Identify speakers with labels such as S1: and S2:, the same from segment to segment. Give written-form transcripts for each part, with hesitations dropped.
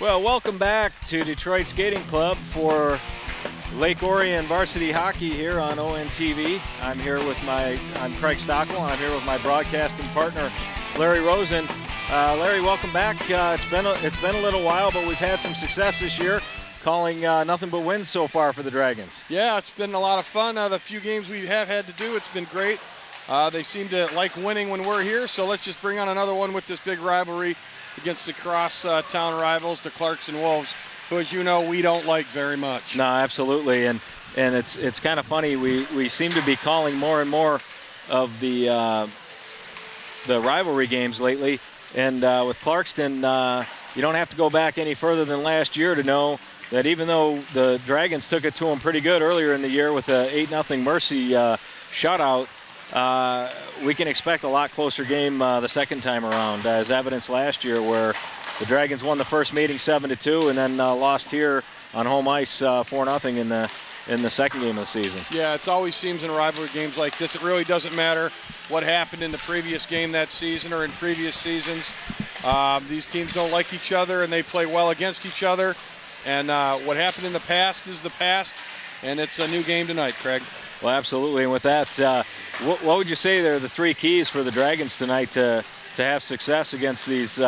S1: Well, welcome back to Detroit Skating Club for Lake Orion Varsity Hockey here on ONTV. I'm Craig Stockwell, and I'm here with my broadcasting partner, Larry Rosen. Larry, welcome back. It's been a little while, but we've had some success this year, calling nothing but wins so far for the Dragons.
S2: Yeah, it's been a lot of fun. The few games we have had to do, it's been great. They seem to like winning when we're here, so let's just bring on another one with this big rivalry against the cross-town rivals, the Clarkston Wolves, who, as you know, we don't like very much.
S1: No, absolutely, and it's kind of funny. We seem to be calling more and more of the rivalry games lately, and with Clarkston, you don't have to go back any further than last year to know that even though the Dragons took it to them pretty good earlier in the year with a 8-0 Mercy shutout, we can expect a lot closer game the second time around, as evidenced last year where the Dragons won the first meeting 7-2 and then lost here on home ice 4-0 in the second game of the season.
S2: Yeah, it always seems in rivalry games like this, it really doesn't matter what happened in the previous game that season or in previous seasons. These teams don't like each other and they play well against each other. And what happened in the past is the past, and it's a new game tonight, Craig.
S1: Well, absolutely. And with that, what would you say are the three keys for the Dragons tonight to have success against these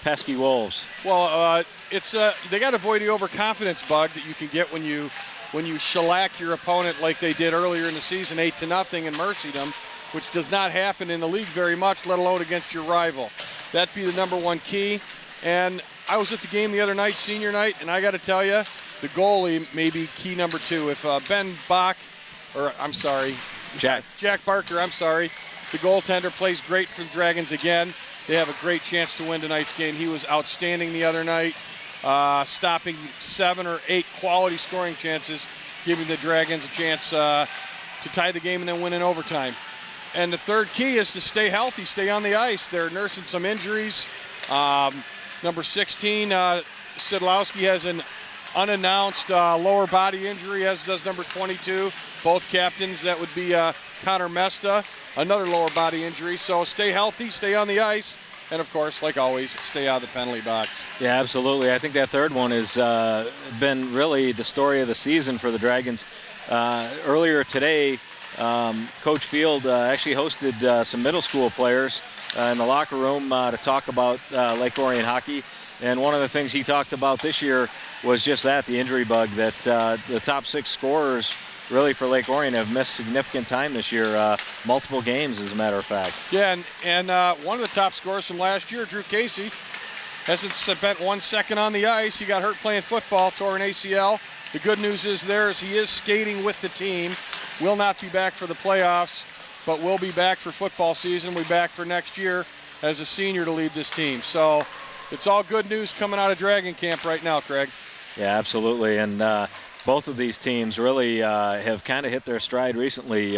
S1: pesky Wolves?
S2: Well, they got to avoid the overconfidence bug that you can get when you shellac your opponent like they did earlier in the season, 8-0, and mercied them, which does not happen in the league very much, let alone against your rival. That'd be the number one key. And I was at the game the other night, senior night, and I got to tell you, the goalie may be key number two. If Jack Barker, the goaltender plays great for the Dragons again, they have a great chance to win tonight's game. He was outstanding the other night, stopping 7 or 8 quality scoring chances, giving the Dragons a chance to tie the game and then win in overtime. And the third key is to stay healthy, stay on the ice. They're nursing some injuries. Number 16, Sidlowski, has an unannounced lower body injury, as does number 22. Both captains, that would be Connor Mesta, another lower body injury. So stay healthy, stay on the ice, and of course, like always, stay out of the penalty box.
S1: Yeah, absolutely. I think that third one has been really the story of the season for the Dragons. Earlier today, Coach Field actually hosted some middle school players in the locker room to talk about Lake Orion hockey. And one of the things he talked about this year was just that, the injury bug, that the top 6 scorers really for Lake Orion have missed significant time this year, multiple games as a matter of fact.
S2: Yeah, and one of the top scorers from last year, Drew Casey, hasn't spent 1 second on the ice. He got hurt playing football, tore an ACL. The good news is he is skating with the team, will not be back for the playoffs, but will be back for football season. We'll be back for next year as a senior to lead this team. So it's all good news coming out of Dragon Camp right now, Craig.
S1: Yeah, absolutely. And both of these teams really have kind of hit their stride recently.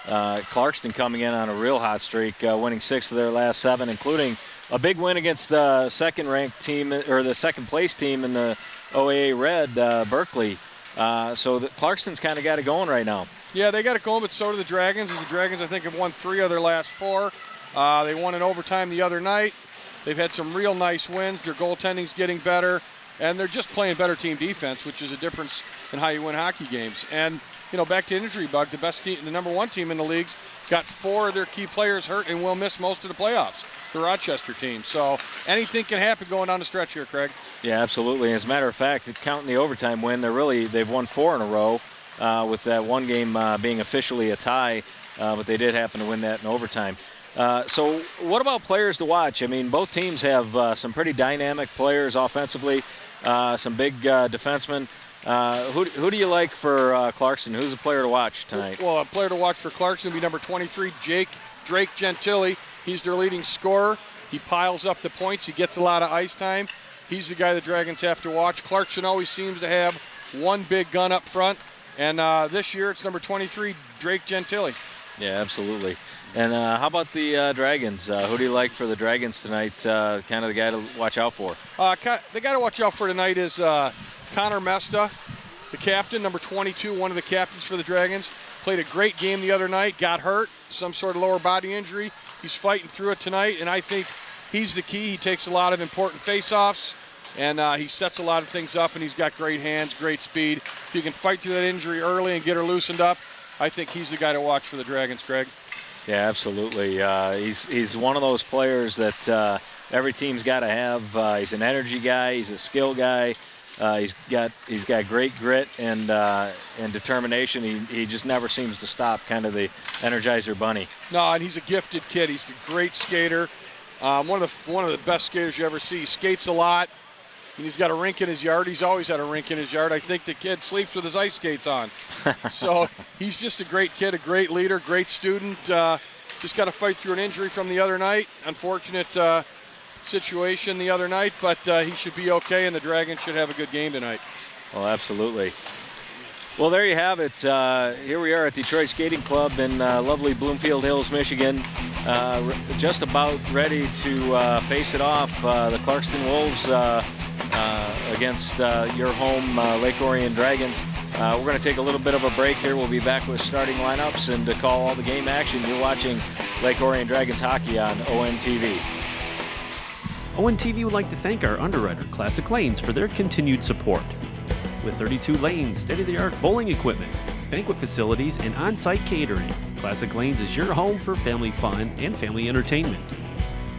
S1: Clarkston coming in on a real hot streak, winning 6 of their last 7, including a big win against the second-ranked team, or the second-place team in the OAA Red, Berkeley. So Clarkston's kind of got it going right now.
S2: Yeah, they got it going, but so do the Dragons. As the Dragons, I think, have won 3 of their last 4. They won in overtime the other night. They've had some real nice wins. Their goaltending's getting better, and they're just playing better team defense, which is a difference in how you win hockey games. And, back to injury bug, the best team, the number 1 team in the league's got 4 of their key players hurt and will miss most of the playoffs, the Rochester team. So anything can happen going down the stretch here, Craig.
S1: Yeah, absolutely. As a matter of fact, counting the overtime win, they've won 4 in a row, with that one game being officially a tie, but they did happen to win that in overtime. So what about players to watch? I mean, both teams have some pretty dynamic players offensively, some big defensemen. Who do you like for Clarkston? Who's a player to watch tonight?
S2: Well, a player to watch for Clarkston would be number 23, Drake Gentili. He's their leading scorer. He piles up the points. He gets a lot of ice time. He's the guy the Dragons have to watch. Clarkston always seems to have one big gun up front, and this year it's number 23, Drake Gentili.
S1: Yeah, absolutely. And how about the Dragons? Who do you like for the Dragons tonight? Kind of the guy to watch out for?
S2: The guy to watch out for tonight is Connor Mesta, the captain, number 22, one of the captains for the Dragons. Played a great game the other night, got hurt, some sort of lower body injury. He's fighting through it tonight, and I think he's the key. He takes a lot of important face-offs, and he sets a lot of things up, and he's got great hands, great speed. If he can fight through that injury early and get her loosened up, I think he's the guy to watch for the Dragons, Craig.
S1: Yeah, absolutely. He's one of those players that every team's got to have. He's an energy guy. He's a skill guy. He's got great grit and determination. He just never seems to stop. Kind of the Energizer Bunny.
S2: No, and he's a gifted kid. He's a great skater. One of the best skaters you ever see. He skates a lot. And he's got a rink in his yard. He's always had a rink in his yard. I think the kid sleeps with his ice skates on. So he's just a great kid, a great leader, great student. Just got to fight through an injury from the other night. Unfortunate situation the other night, but he should be okay, and the Dragons should have a good game tonight.
S1: Well, absolutely. Well, there you have it. Here we are at Detroit Skating Club in lovely Bloomfield Hills, Michigan. Just about ready to face it off, the Clarkston Wolves against your home Lake Orion Dragons. We're going to take a little bit of a break here. We'll be back with starting lineups and to call all the game action. You're watching Lake Orion Dragons hockey on ONTV.
S3: ONTV would like to thank our underwriter, Classic Lanes, for their continued support. With 32 lanes, state-of-the-art bowling equipment, banquet facilities, and on-site catering, Classic Lanes is your home for family fun and family entertainment.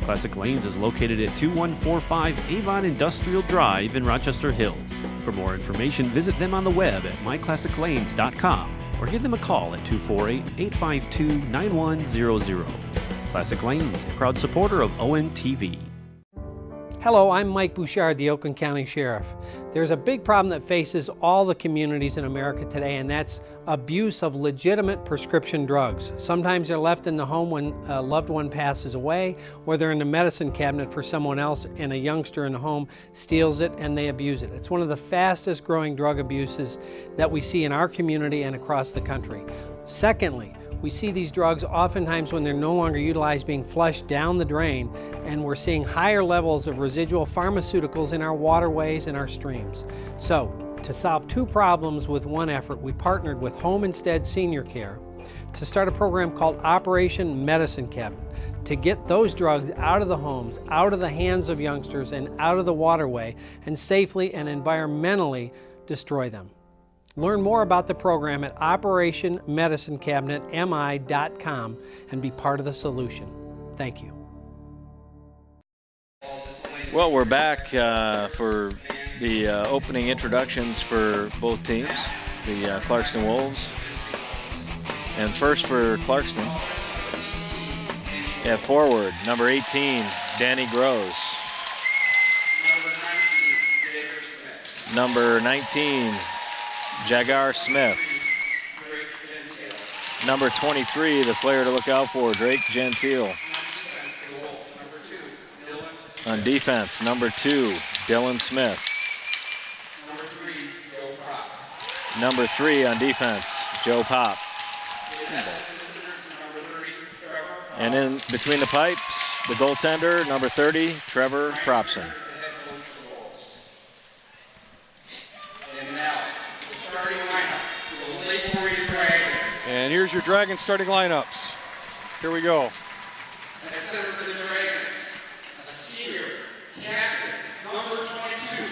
S3: Classic Lanes is located at 2145 Avon Industrial Drive in Rochester Hills. For more information, visit them on the web at myclassiclanes.com or give them a call at 248-852-9100. Classic Lanes, a proud supporter of ONTV.
S4: Hello, I'm Mike Bouchard, the Oakland County Sheriff. There's a big problem that faces all the communities in America today, and that's abuse of legitimate prescription drugs. Sometimes they're left in the home when a loved one passes away, or they're in the medicine cabinet for someone else, and a youngster in the home steals it and they abuse it. It's one of the fastest growing drug abuses that we see in our community and across the country. Secondly, we see these drugs oftentimes when they're no longer utilized being flushed down the drain, and we're seeing higher levels of residual pharmaceuticals in our waterways and our streams. So, to solve two problems with one effort, we partnered with Home Instead Senior Care to start a program called Operation Medicine Cabinet to get those drugs out of the homes, out of the hands of youngsters, and out of the waterway, and safely and environmentally destroy them. Learn more about the program at OperationMedicineCabinetMI.com and be part of the solution. Thank you.
S1: Well, we're back for the opening introductions for both teams, the Clarkston Wolves. And first for Clarkston, at forward, number 18, Danny Gross. Number 19, Jagar Smith. Number 23, the player to look out for, Drake Gentile. On defense, number 2, Dylan Smith. Number 3 on defense, Joe Pop. And in between the pipes, the goaltender, number 30, Trevor Propson.
S2: And here's your Dragons starting lineups. Here we go.
S5: At center for the Dragons, a senior captain, number 22,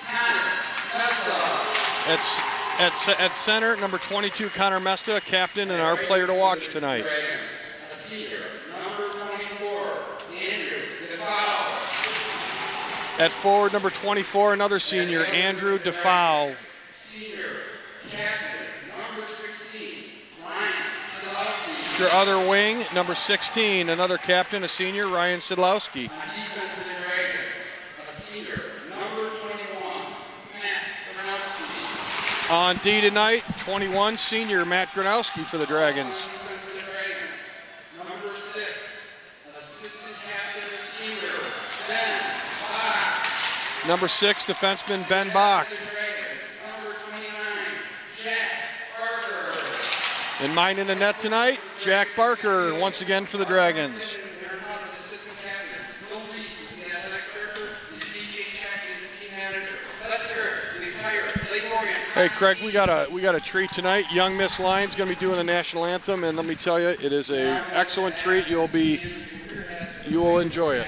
S5: Connor Mesta.
S2: At center, number 22, Connor Mesta, captain and our player to watch tonight.
S5: Dragons, a senior, number 24, Andrew DeFoul.
S2: At forward, number 24, another senior, Andrew DeFoul.
S5: Senior captain, number 16, Ryan Sidlowski.
S2: Your other wing, number 16, another captain, a senior, Ryan Sidlowski.
S5: On defense for the Dragons, a senior, number 21, Matt Gronowski.
S2: On D tonight, 21, senior, Matt Gronowski for the Dragons.
S5: On defense for the Dragons, number 6, assistant captain and senior, Ben Bach.
S2: Number 6, defenseman Ben Bach.
S5: For the Dragons, number 29, Jack Barker.
S2: And mine in the net tonight, Jack Barker, once again for the Dragons.
S5: Assistant captains, Bill Reese, the athletic director, and DJ Check is the team manager. Let's hear it for the entire Lake Orion.
S2: Hey Craig, we got a treat tonight. Young Miss Lyons going to be doing the national anthem, and let me tell you, it is an excellent treat. You will enjoy it.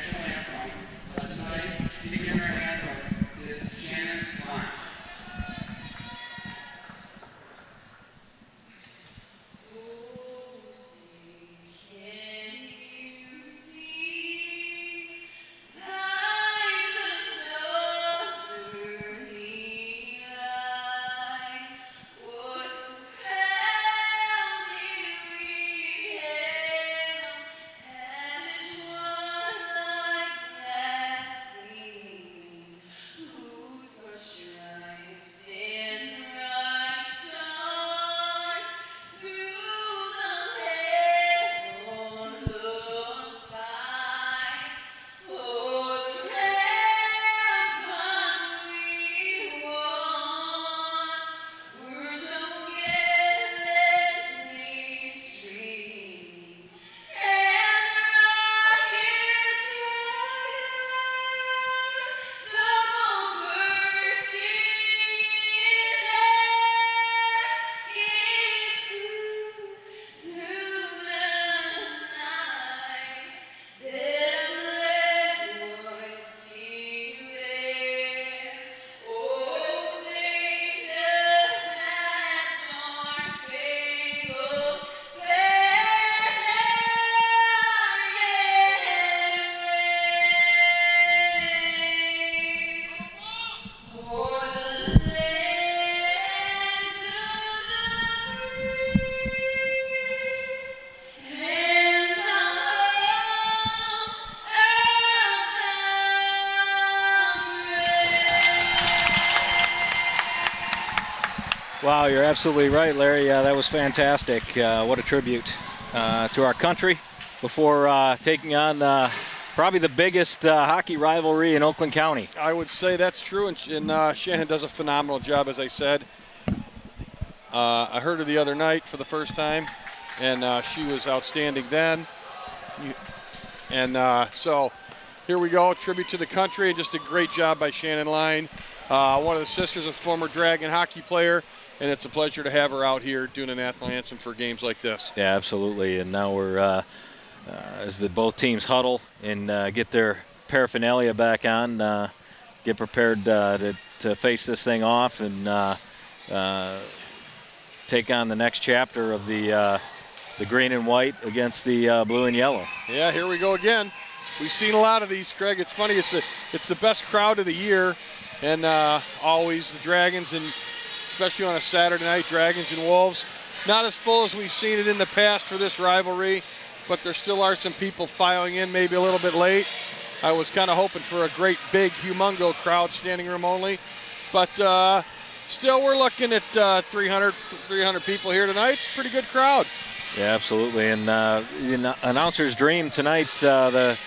S1: Wow, you're absolutely right, Larry. Yeah, that was fantastic. What a tribute to our country before taking on probably the biggest hockey rivalry in Oakland County.
S2: I would say that's true, and Shannon does a phenomenal job, as I said. I heard her the other night for the first time, and she was outstanding then. And so here we go, tribute to the country, and just a great job by Shannon Line, one of the sisters of former Dragon hockey player, and it's a pleasure to have her out here doing an national anthem for games like this.
S1: Yeah, absolutely. And now we're, as both teams huddle and get their paraphernalia back on, get prepared to face this thing off and take on the next chapter of the green and white against the blue and yellow.
S2: Yeah, here we go again. We've seen a lot of these, Craig. It's funny, it's the best crowd of the year, and always the Dragons, and especially on a Saturday night, Dragons and Wolves. Not as full as we've seen it in the past for this rivalry, but there still are some people filing in maybe a little bit late. I was kind of hoping for a great, big, humongo crowd, standing room only, but still we're looking at 300 people here tonight. It's a pretty good crowd.
S1: Yeah, absolutely. And the announcer's dream tonight, the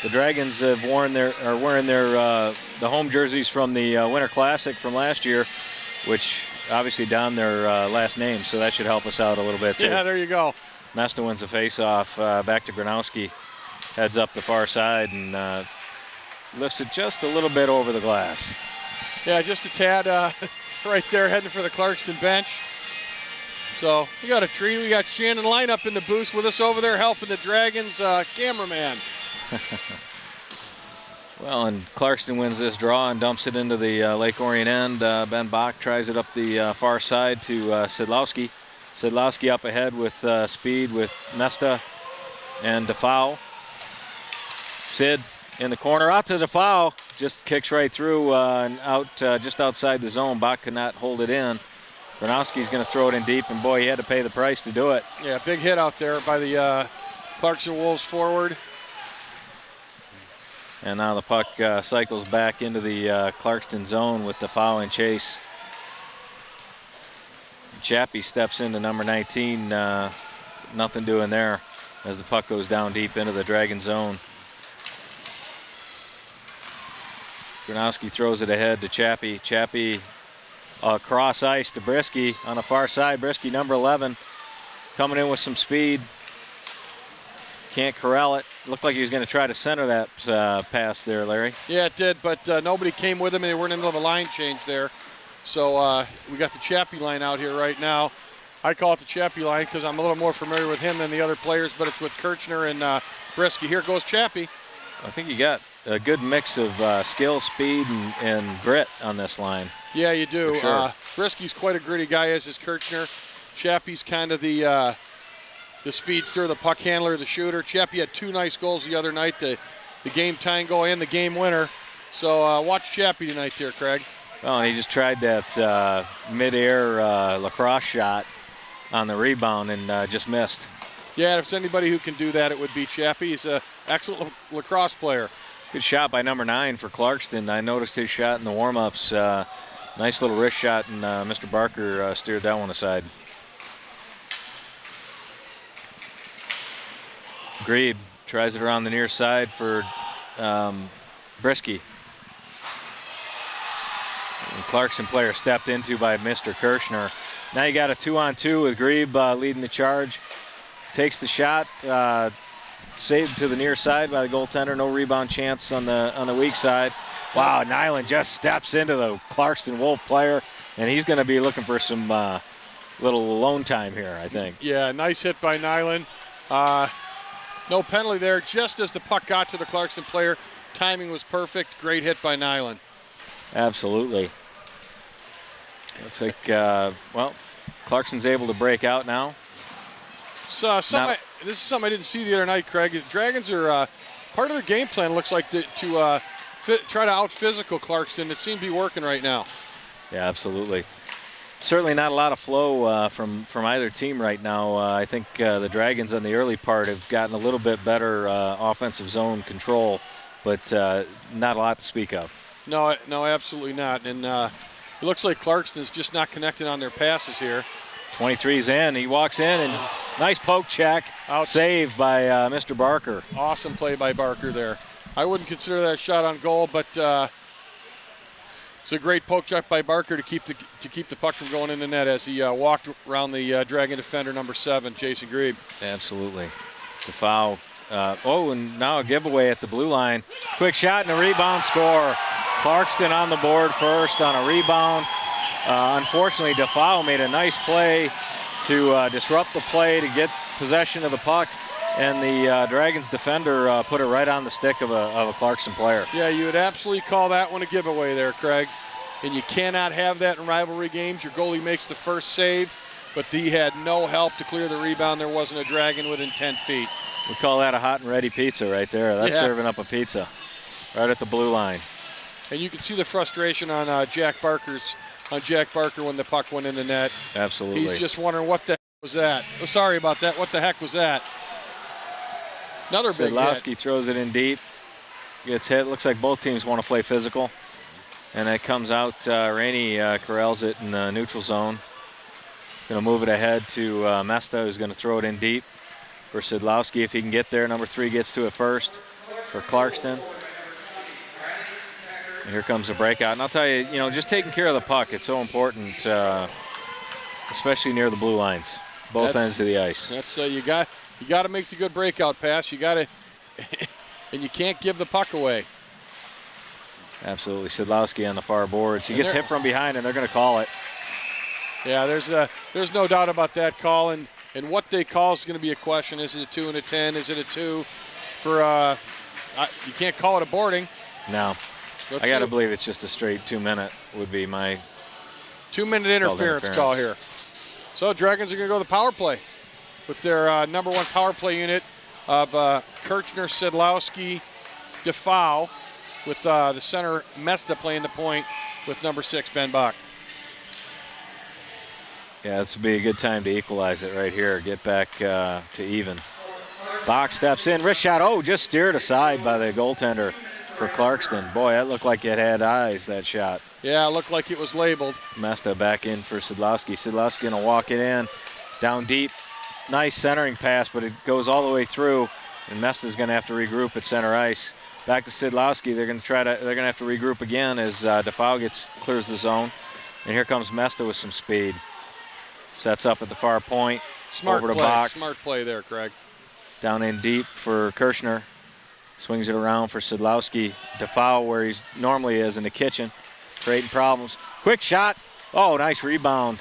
S1: Dragons have wearing their the home jerseys from the Winter Classic from last year, which obviously donned their last name, so that should help us out a little bit too.
S2: Yeah, there you go.
S1: Mesta wins the face-off, back to Gronowski, heads up the far side and lifts it just a little bit over the glass.
S2: Yeah, just a tad right there, heading for the Clarkston bench. So we got a treat. We got Shannon Line up in the booth with us over there, helping the Dragons cameraman.
S1: Well, and Clarkston wins this draw and dumps it into the Lake Orion end. Ben Bach tries it up the far side to Sidlowski. Sidlowski up ahead with speed with Mesta and DeFow. Sid in the corner, out to DeFow. Just kicks right through and out just outside the zone. Bach could not hold it in. Gronowski's going to throw it in deep, and boy, he had to pay the price to do it.
S2: Yeah, big hit out there by the Clarkston Wolves forward.
S1: And now the puck cycles back into the Clarkston zone with DeFow in chase. Chappie steps into number 19. Nothing doing there as the puck goes down deep into the Dragon zone. Gronowski throws it ahead to Chappie. Chappie across ice to Brisky on the far side. Brisky, number 11, coming in with some speed. Can't corral it. Looked like he was going to try to center that pass there, Larry.
S2: Yeah, it did, but nobody came with him, and they were in the middle of a line change there. So we got the Chappie line out here right now. I call it the Chappie line because I'm a little more familiar with him than the other players, but it's with Kirchner and Brisky. Here goes Chappie.
S1: I think you got a good mix of skill, speed, and grit on this line.
S2: Yeah, you do.
S1: Sure.
S2: Brisky's quite a gritty guy, as is Kirchner. Chappie's kind of the speedster, the puck handler, the shooter. Chappie had 2 nice goals the other night, the game tying goal and the game winner. So watch Chappie tonight there, Craig.
S1: Oh, and he just tried that mid-air lacrosse shot on the rebound and just missed.
S2: Yeah, if there's anybody who can do that, it would be Chappie. He's an excellent lacrosse player.
S1: Good shot by number 9 for Clarkston. I noticed his shot in the warm-ups. Nice little wrist shot, and Mr. Barker steered that one aside. Grebe tries it around the near side for Brisky. And Clarkston player stepped into by Mr. Kirchner. Now you got a 2-on-2 with Grebe leading the charge. Takes the shot, saved to the near side by the goaltender. No rebound chance on the weak side. Wow, Nyland just steps into the Clarkston Wolf player, and he's going to be looking for some little alone time here, I think.
S2: Yeah, nice hit by Nyland. No penalty there, just as the puck got to the Clarkston player. Timing was perfect. Great hit by Nyland.
S1: Absolutely. Looks like, well, Clarkston's able to break out now.
S2: So this is something I didn't see the other night, Craig. The Dragons are part of their game plan looks like to try to out-physical Clarkston. It seemed to be working right now.
S1: Yeah, absolutely. Certainly not a lot of flow from either team right now. I think the Dragons on the early part have gotten a little bit better offensive zone control, but not a lot to speak of.
S2: No, absolutely not. And It looks like Clarkston's just not connecting on their passes here.
S1: 23's in. He walks in and nice poke check. Saved by Mr. Barker.
S2: Awesome play by Barker there. I wouldn't consider that a shot on goal, but it's a great poke check by Barker to keep the puck from going in the net as he walked around the Dragon defender number 7, Jason Grebe.
S1: Absolutely. The foul. And now a giveaway at the blue line. Quick shot and a rebound score. Clarkston on the board first on a rebound. Unfortunately, DeFau made a nice play to disrupt the play to get possession of the puck, and the Dragons defender put it right on the stick of a Clarkston player.
S2: Yeah, you would absolutely call that one a giveaway there, Craig. And you cannot have that in rivalry games. Your goalie makes the first save, but he had no help to clear the rebound. There wasn't a Dragon within 10 feet.
S1: We call that a hot and ready pizza right there. That's serving up a pizza right at the blue line.
S2: And you can see the frustration on Jack Barker when the puck went in the net.
S1: Absolutely.
S2: He's just wondering what the heck was that. Oh, sorry about that. What the heck was that? Another big hit.
S1: Sedlowski throws it in deep. Gets hit. Looks like both teams want to play physical. And it comes out. Rainey corrals it in the neutral zone. Going to move it ahead to Mesta, who's going to throw it in deep for Sedlowski if he can get there. Number 3 gets to it first for Clarkston. And here comes a breakout. And I'll tell you, just taking care of the puck, it's so important, especially near the blue lines, both ends of the ice.
S2: That's you got to make the good breakout pass. You got to, and you can't give the puck away.
S1: Absolutely. Sedlowski on the far boards. He gets hit from behind, and they're going to call it.
S2: Yeah, there's no doubt about that call, and what they call is going to be a question. Is it a 2 and a 10? Is it a 2 for? You can't call it a boarding.
S1: No. I got to believe it's just a straight 2-minute would be my
S2: 2-minute interference call here. So Dragons are going to go to the power play with their number 1 power play unit of Kirchner, Sedlowski, DeFau, with the center Mesta playing the point with number 6, Ben Bach.
S1: Yeah, this would be a good time to equalize it right here. Get back to even. Bach steps in, wrist shot. Just steered aside by the goaltender for Clarkston. Boy, that looked like it had eyes, that shot.
S2: Yeah, it looked like it was labeled.
S1: Mesta back in for Sedlowski. Sedlowski going to walk it in, down deep. Nice centering pass, but it goes all the way through, and Mesta's going to have to regroup at center ice. Back to Sedlowski. They're going to have to regroup again as DeFau clears the zone. And here comes Mesta with some speed. Sets up at the far point.
S2: Smart
S1: over to
S2: play.
S1: Bach.
S2: Smart play there, Craig.
S1: Down in deep for Kirchner. Swings it around for Sedlowski. DeFau, where he's normally is in the kitchen, creating problems. Quick shot. Nice rebound.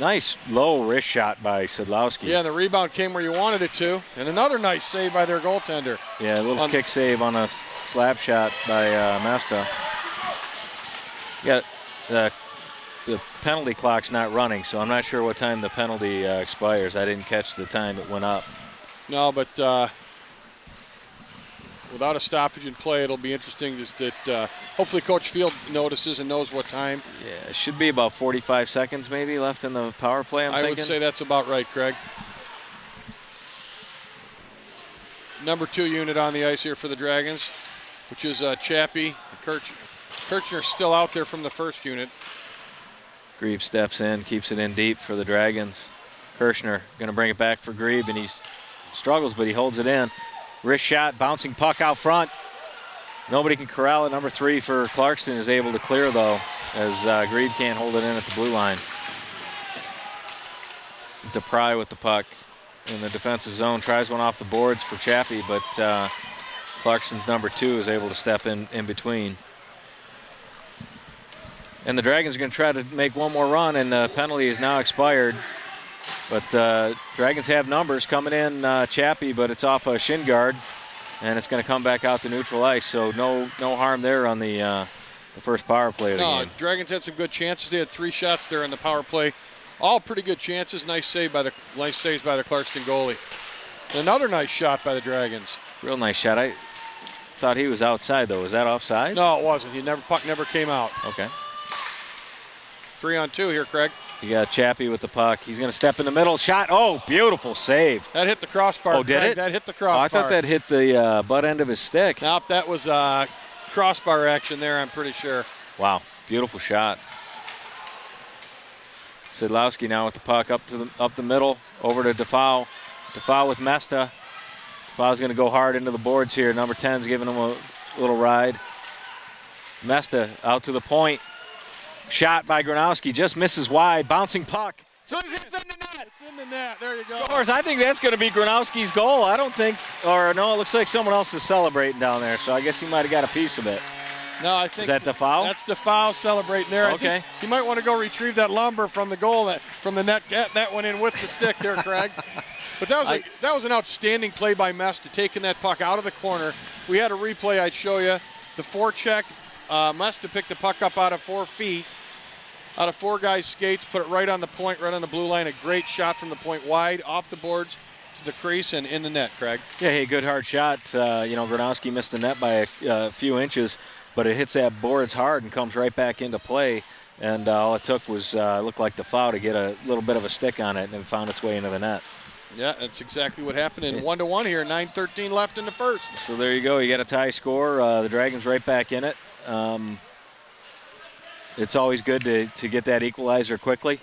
S1: Nice low wrist shot by Sedlowski.
S2: Yeah, the rebound came where you wanted it to. And another nice save by their goaltender.
S1: Yeah, a little kick save on a slap shot by Mesta. Yeah, the penalty clock's not running, so I'm not sure what time the penalty expires. I didn't catch the time it went up.
S2: No, but without a stoppage in play, it'll be interesting just that hopefully Coach Field notices and knows what time.
S1: Yeah, it should be about 45 seconds maybe left in the power play, I'm thinking.
S2: I would say that's about right, Craig. Number 2 unit on the ice here for the Dragons, which is Chappie. Kirchner's still out there from the first unit.
S1: Grebe steps in, keeps it in deep for the Dragons. Kirchner going to bring it back for Grebe, and he struggles, but he holds it in. Wrist shot, bouncing puck out front. Nobody can corral it. Number 3 for Clarkston is able to clear, though, as Grebe can't hold it in at the blue line. DePry with the puck in the defensive zone. Tries one off the boards for Chappie, but Clarkston's number 2 is able to step in between. And the Dragons are going to try to make one more run, and the penalty is now expired. But Dragons have numbers coming in, Chappie, but it's off a shin guard, and it's going to come back out to neutral ice. So no harm there on the first power play of the game.
S2: Dragons had some good chances. They had 3 shots there in the power play, all pretty good chances. Nice saves by the Clarkston goalie. And another nice shot by the Dragons.
S1: Real nice shot. I thought he was outside though. Was that offside?
S2: No, it wasn't. Puck never came out.
S1: Okay.
S2: 3-on-2 here, Craig.
S1: You got Chappie with the puck. He's going to step in the middle. Shot. Beautiful save.
S2: That hit the crossbar.
S1: Oh, did
S2: Craig.
S1: it?
S2: That hit the crossbar.
S1: I thought that hit the butt end of his stick.
S2: Nope, that was crossbar action there, I'm pretty sure.
S1: Wow, beautiful shot. Sidlowski now with the puck up the middle, over to Defau. Defau with Mesta. Defau's going to go hard into the boards here. Number 10's giving him a little ride. Mesta out to the point. Shot by Gronowski, just misses wide. Bouncing puck. So it's in the net.
S2: It's in the net. There you go.
S1: Scores. I think that's going to be Gronowski's goal. I don't think, or no, it looks like someone else is celebrating down there. So I guess he might have got a piece of it.
S2: No, I think
S1: is that Defau?
S2: That's Defau celebrating there.
S1: Okay.
S2: I think he might want to go retrieve that lumber from the goal, from the net. That went in with the stick there, Craig. But that was an outstanding play by Mesta, taking that puck out of the corner. If we had a replay, I'd show you the forecheck. Mesta picked the puck up out of 4 feet, out of 4 guys' skates, put it right on the point, right on the blue line. A great shot from the point, wide, off the boards, to the crease, and in the net, Craig.
S1: Yeah, hey, good hard shot. Gronowski missed the net by a few inches, but it hits that boards hard and comes right back into play. And all it took was looked like Defau to get a little bit of a stick on it, and it found its way into the net.
S2: Yeah, that's exactly what happened. And 1-1 here, 9:13 left in the first.
S1: So there you go. You got a tie score. The Dragons right back in it. It's always good to get that equalizer quickly,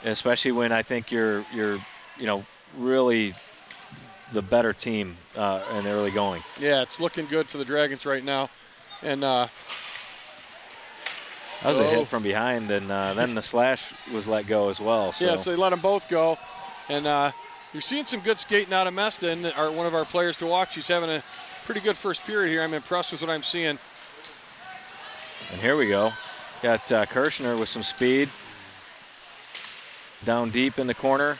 S1: especially when I think you're really the better team in the early going.
S2: Yeah, it's looking good for the Dragons right now. And
S1: that was a hit from behind, and then the slash was let go as well. So.
S2: Yeah, so they let them both go. And you're seeing some good skating out of Mesta, and one of our players to watch. He's having a pretty good first period here. I'm impressed with what I'm seeing.
S1: And here we go. Got Kirshner with some speed. Down deep in the corner.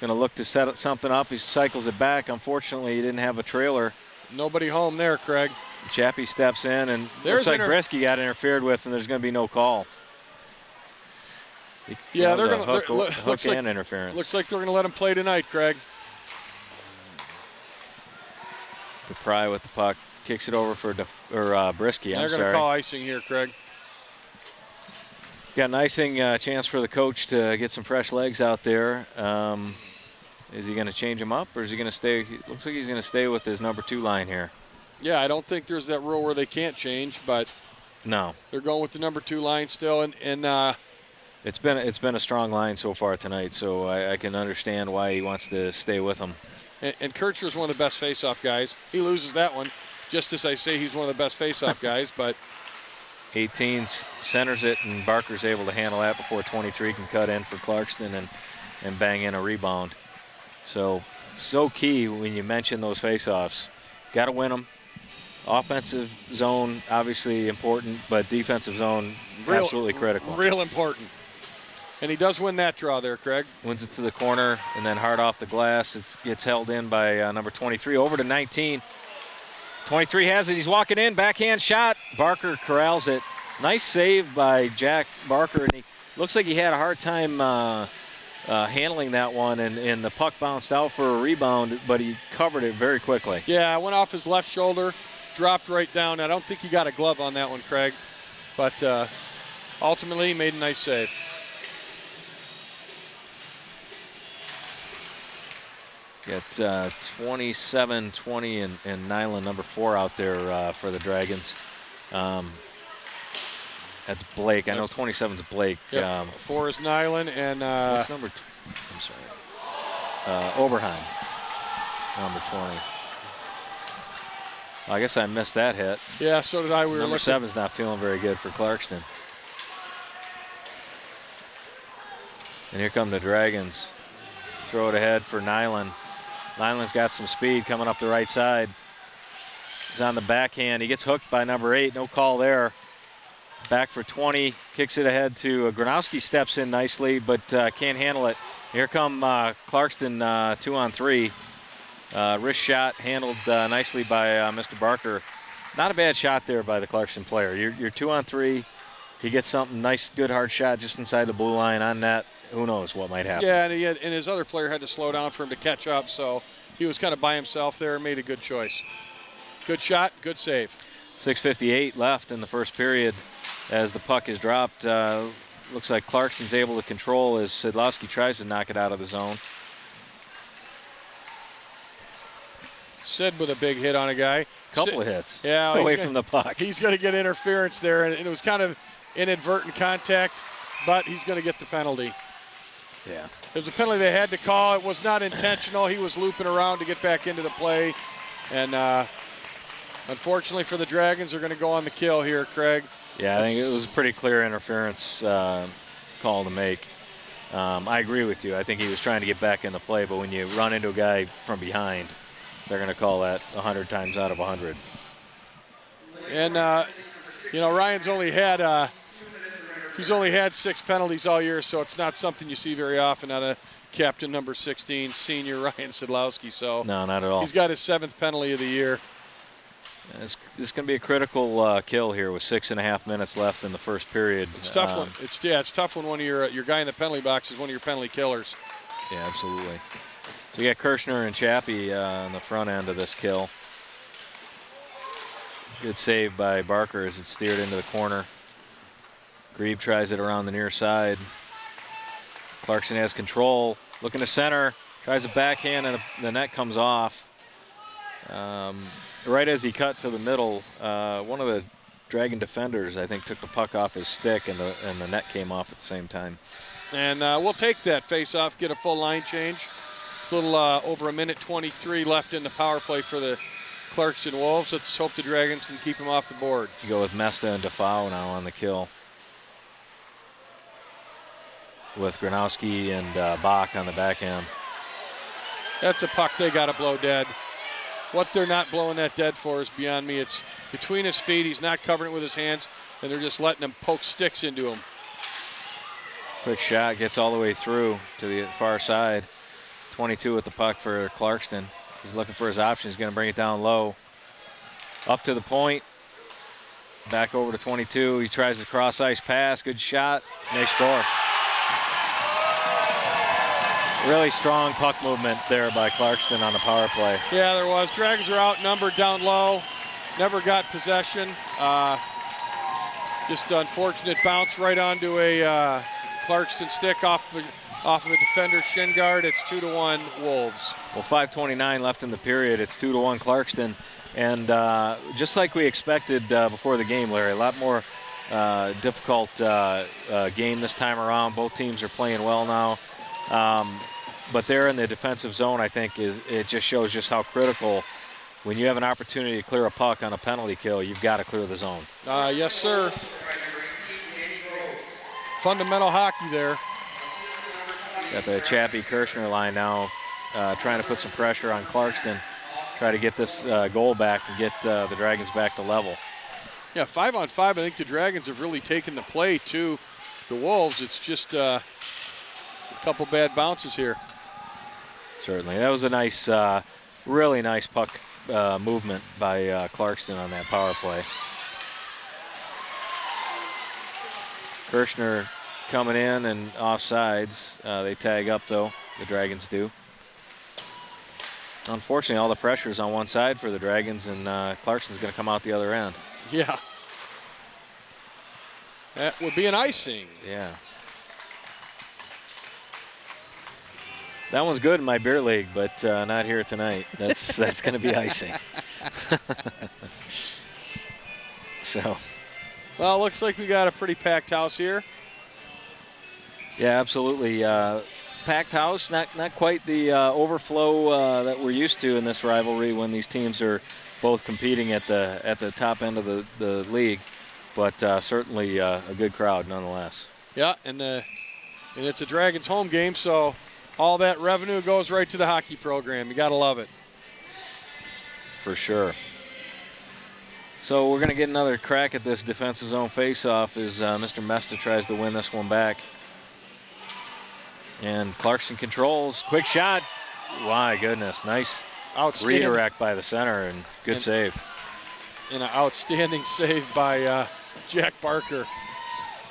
S1: Going to look to set something up. He cycles it back. Unfortunately, he didn't have a trailer.
S2: Nobody home there, Craig.
S1: Chappie steps in, and looks like Brisky got interfered with, and there's going to be no call.
S2: Yeah, they're going
S1: to
S2: hook
S1: and interference.
S2: Looks like they're going to let him play tonight, Craig.
S1: DePry with the puck, kicks it over for Brisky.
S2: They're going to call icing here, Craig.
S1: Got an icing chance for the coach to get some fresh legs out there. Is he going to change him up, or is he going to stay? Looks like he's going to stay with his number 2 line here.
S2: Yeah, I don't think there's that rule where they can't change, but
S1: no,
S2: they're going with the number 2 line still, and
S1: it's been a strong line so far tonight, so I can understand why he wants to stay with them.
S2: And Kirchner's one of the best face-off guys. He loses that one, just as I say he's one of the best face-off guys, but
S1: 18 centers it, and Barker's able to handle that before 23 can cut in for Clarkston and bang in a rebound. So key when you mention those face-offs. Got to win them. Offensive zone, obviously important, but defensive zone, absolutely critical.
S2: Real important. And he does win that draw there, Craig.
S1: Wins it to the corner, and then hard off the glass. It gets held in by number 23. Over to 19. 23 has it. He's walking in. Backhand shot. Barker corrals it. Nice save by Jack Barker, and he looks like he had a hard time handling that one, and the puck bounced out for a rebound, but he covered it very quickly.
S2: Yeah, it went off his left shoulder, dropped right down. I don't think he got a glove on that one, Craig, but ultimately he made a nice save.
S1: Got 27, 20, and Nyland, number 4, out there for the Dragons. That's Blake. I know 27's Blake.
S2: Yeah, 4 is Nyland, and
S1: what's number? I'm sorry. Oberheim, number 20. I guess I missed that hit.
S2: Yeah, so did I.
S1: Number 7's not feeling very good for Clarkston. And here come the Dragons. Throw it ahead for Nyland. Nyland's got some speed coming up the right side. He's on the backhand. He gets hooked by number 8. No call there. Back for 20. Kicks it ahead to Gronowski. Steps in nicely, but can't handle it. Here come Clarkston 2-on-3. Wrist shot handled nicely by Mr. Barker. Not a bad shot there by the Clarkston player. You're 2-on-3. He gets something nice, good hard shot just inside the blue line on net. Who knows what might happen.
S2: Yeah, and his other player had to slow down for him to catch up, so he was kind of by himself there and made a good choice. Good shot, good save.
S1: 6:58 left in the first period as the puck is dropped. Looks like Clarkston's able to control as Sidlowski tries to knock it out of the zone.
S2: Sid with a big hit on a guy.
S1: Couple of hits.
S2: Yeah,
S1: away from the puck.
S2: He's going to get interference there, and it was kind of inadvertent contact, but he's going to get the penalty.
S1: Yeah.
S2: It was a penalty they had to call. It was not intentional. He was looping around to get back into the play. And unfortunately for the Dragons, they're going to go on the kill here, Craig.
S1: Yeah, I think it was a pretty clear interference call to make. I agree with you. I think he was trying to get back in the play, but when you run into a guy from behind, they're going to call that 100 times out of 100.
S2: And, Ryan's only had he's only had 6 penalties all year, so it's not something you see very often out of captain number 16, senior Ryan Sedlowski. So
S1: no, not at all.
S2: He's got his 7th penalty of the year.
S1: This is going to be a critical kill here with 6.5 minutes left in the first period.
S2: It's tough one. It's tough when one of your guy in the penalty box is one of your penalty killers.
S1: Yeah, absolutely. So you got Kirshner and Chappie on the front end of this kill. Good save by Barker as it's steered into the corner. Grieve tries it around the near side. Clarkston has control, looking to center, tries a backhand, and the net comes off. Right as he cut to the middle, one of the Dragon defenders, I think, took the puck off his stick, and the net came off at the same time.
S2: And we'll take that face-off, get a full line change. A little over 1:23 left in the power play for the Clarkston Wolves. Let's hope the Dragons can keep him off the board.
S1: You go with Mesta and Defoe now on the kill, with Gronowski and Bach on the back end.
S2: That's a puck they got to blow dead. What they're not blowing that dead for is beyond me. It's between his feet. He's not covering it with his hands, and they're just letting him poke sticks into him.
S1: Quick shot, gets all the way through to the far side. 22 with the puck for Clarkston. He's looking for his option. He's going to bring it down low. Up to the point. Back over to 22. He tries the cross ice pass. Good shot. And they score. Really strong puck movement there by Clarkston on the power play.
S2: Yeah, there was. Dragons are outnumbered down low. Never got possession. Just unfortunate bounce right onto a Clarkston stick off of a defender's shin guard. It's 2-1 Wolves.
S1: Well, 5:29 left in the period. It's 2-1 Clarkston. And just like we expected before the game, Larry, a lot more difficult game this time around. Both teams are playing well now. But they're in the defensive zone, I think, it just shows just how critical, when you have an opportunity to clear a puck on a penalty kill, you've got to clear the zone.
S2: Yes, sir. Fundamental hockey there.
S1: Got the Chappie Kirshner line now, trying to put some pressure on Clarkston, try to get this goal back and get the Dragons back to level.
S2: Yeah, 5-on-5, I think the Dragons have really taken the play to the Wolves. It's just a couple bad bounces here.
S1: Certainly. That was a nice, really nice puck movement by Clarkston on that power play. Kirshner coming in and offsides. They tag up, though. The Dragons do. Unfortunately, all the pressure is on one side for the Dragons, and Clarkston's going to come out the other end.
S2: Yeah. That would be an icing.
S1: Yeah. That one's good in my beer league, but not here tonight. That's going to be icing. So.
S2: Well, looks like we got a pretty packed house here.
S1: Yeah, absolutely. Packed house, not quite the overflow that we're used to in this rivalry when these teams are both competing at the top end of the league, but certainly a good crowd nonetheless.
S2: Yeah, and it's a Dragons home game, so all that revenue goes right to the hockey program. You got to love it.
S1: For sure. So we're going to get another crack at this defensive zone faceoff as Mr. Mesta tries to win this one back. And Clarkston controls. Quick shot. My goodness. Nice redirect by the center and good save.
S2: And an outstanding save by Jack Barker.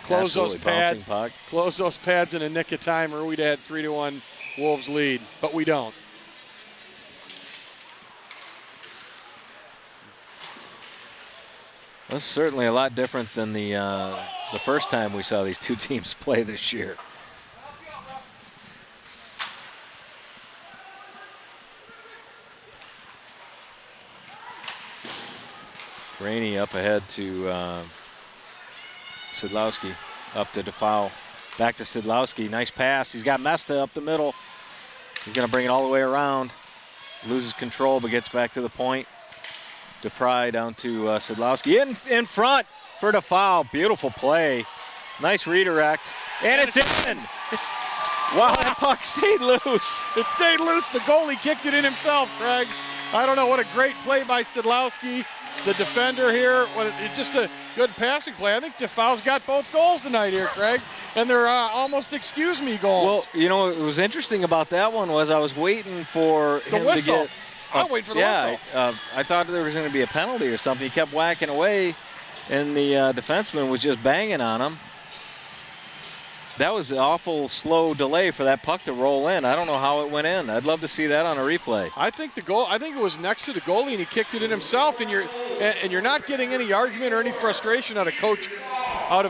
S2: Close those pads. Close those pads in a nick of time, or we'd had 3-1 Wolves lead, but we don't.
S1: That's certainly a lot different than the first time we saw these two teams play this year. Rainey up ahead to Sedlowski, up to Defoe. Back to Sidlowski. Nice pass. He's got Mesta up the middle. He's going to bring it all the way around. Loses control, but gets back to the point. DePry down to Sidlowski. In front for the foul. Beautiful play. Nice redirect. And it's in. Wow, that puck stayed loose.
S2: It stayed loose. The goalie kicked it in himself, Craig. I don't know, what a great play by Sidlowski, the defender here. It's just a good passing play. I think Defoe's got both goals tonight here, Craig, and they're almost excuse me goals.
S1: Well, you know what was interesting about that one was I was waiting for him
S2: whistle.
S1: to get.
S2: I'm waiting for the whistle.
S1: I thought there was going to be a penalty or something. He kept whacking away, and the defenseman was just banging on him. That was an awful slow delay for that puck to roll in. I don't know how it went in. I'd love to see that on a replay.
S2: I think it was next to the goalie, and he kicked it in himself. And you're not getting any argument or any frustration out of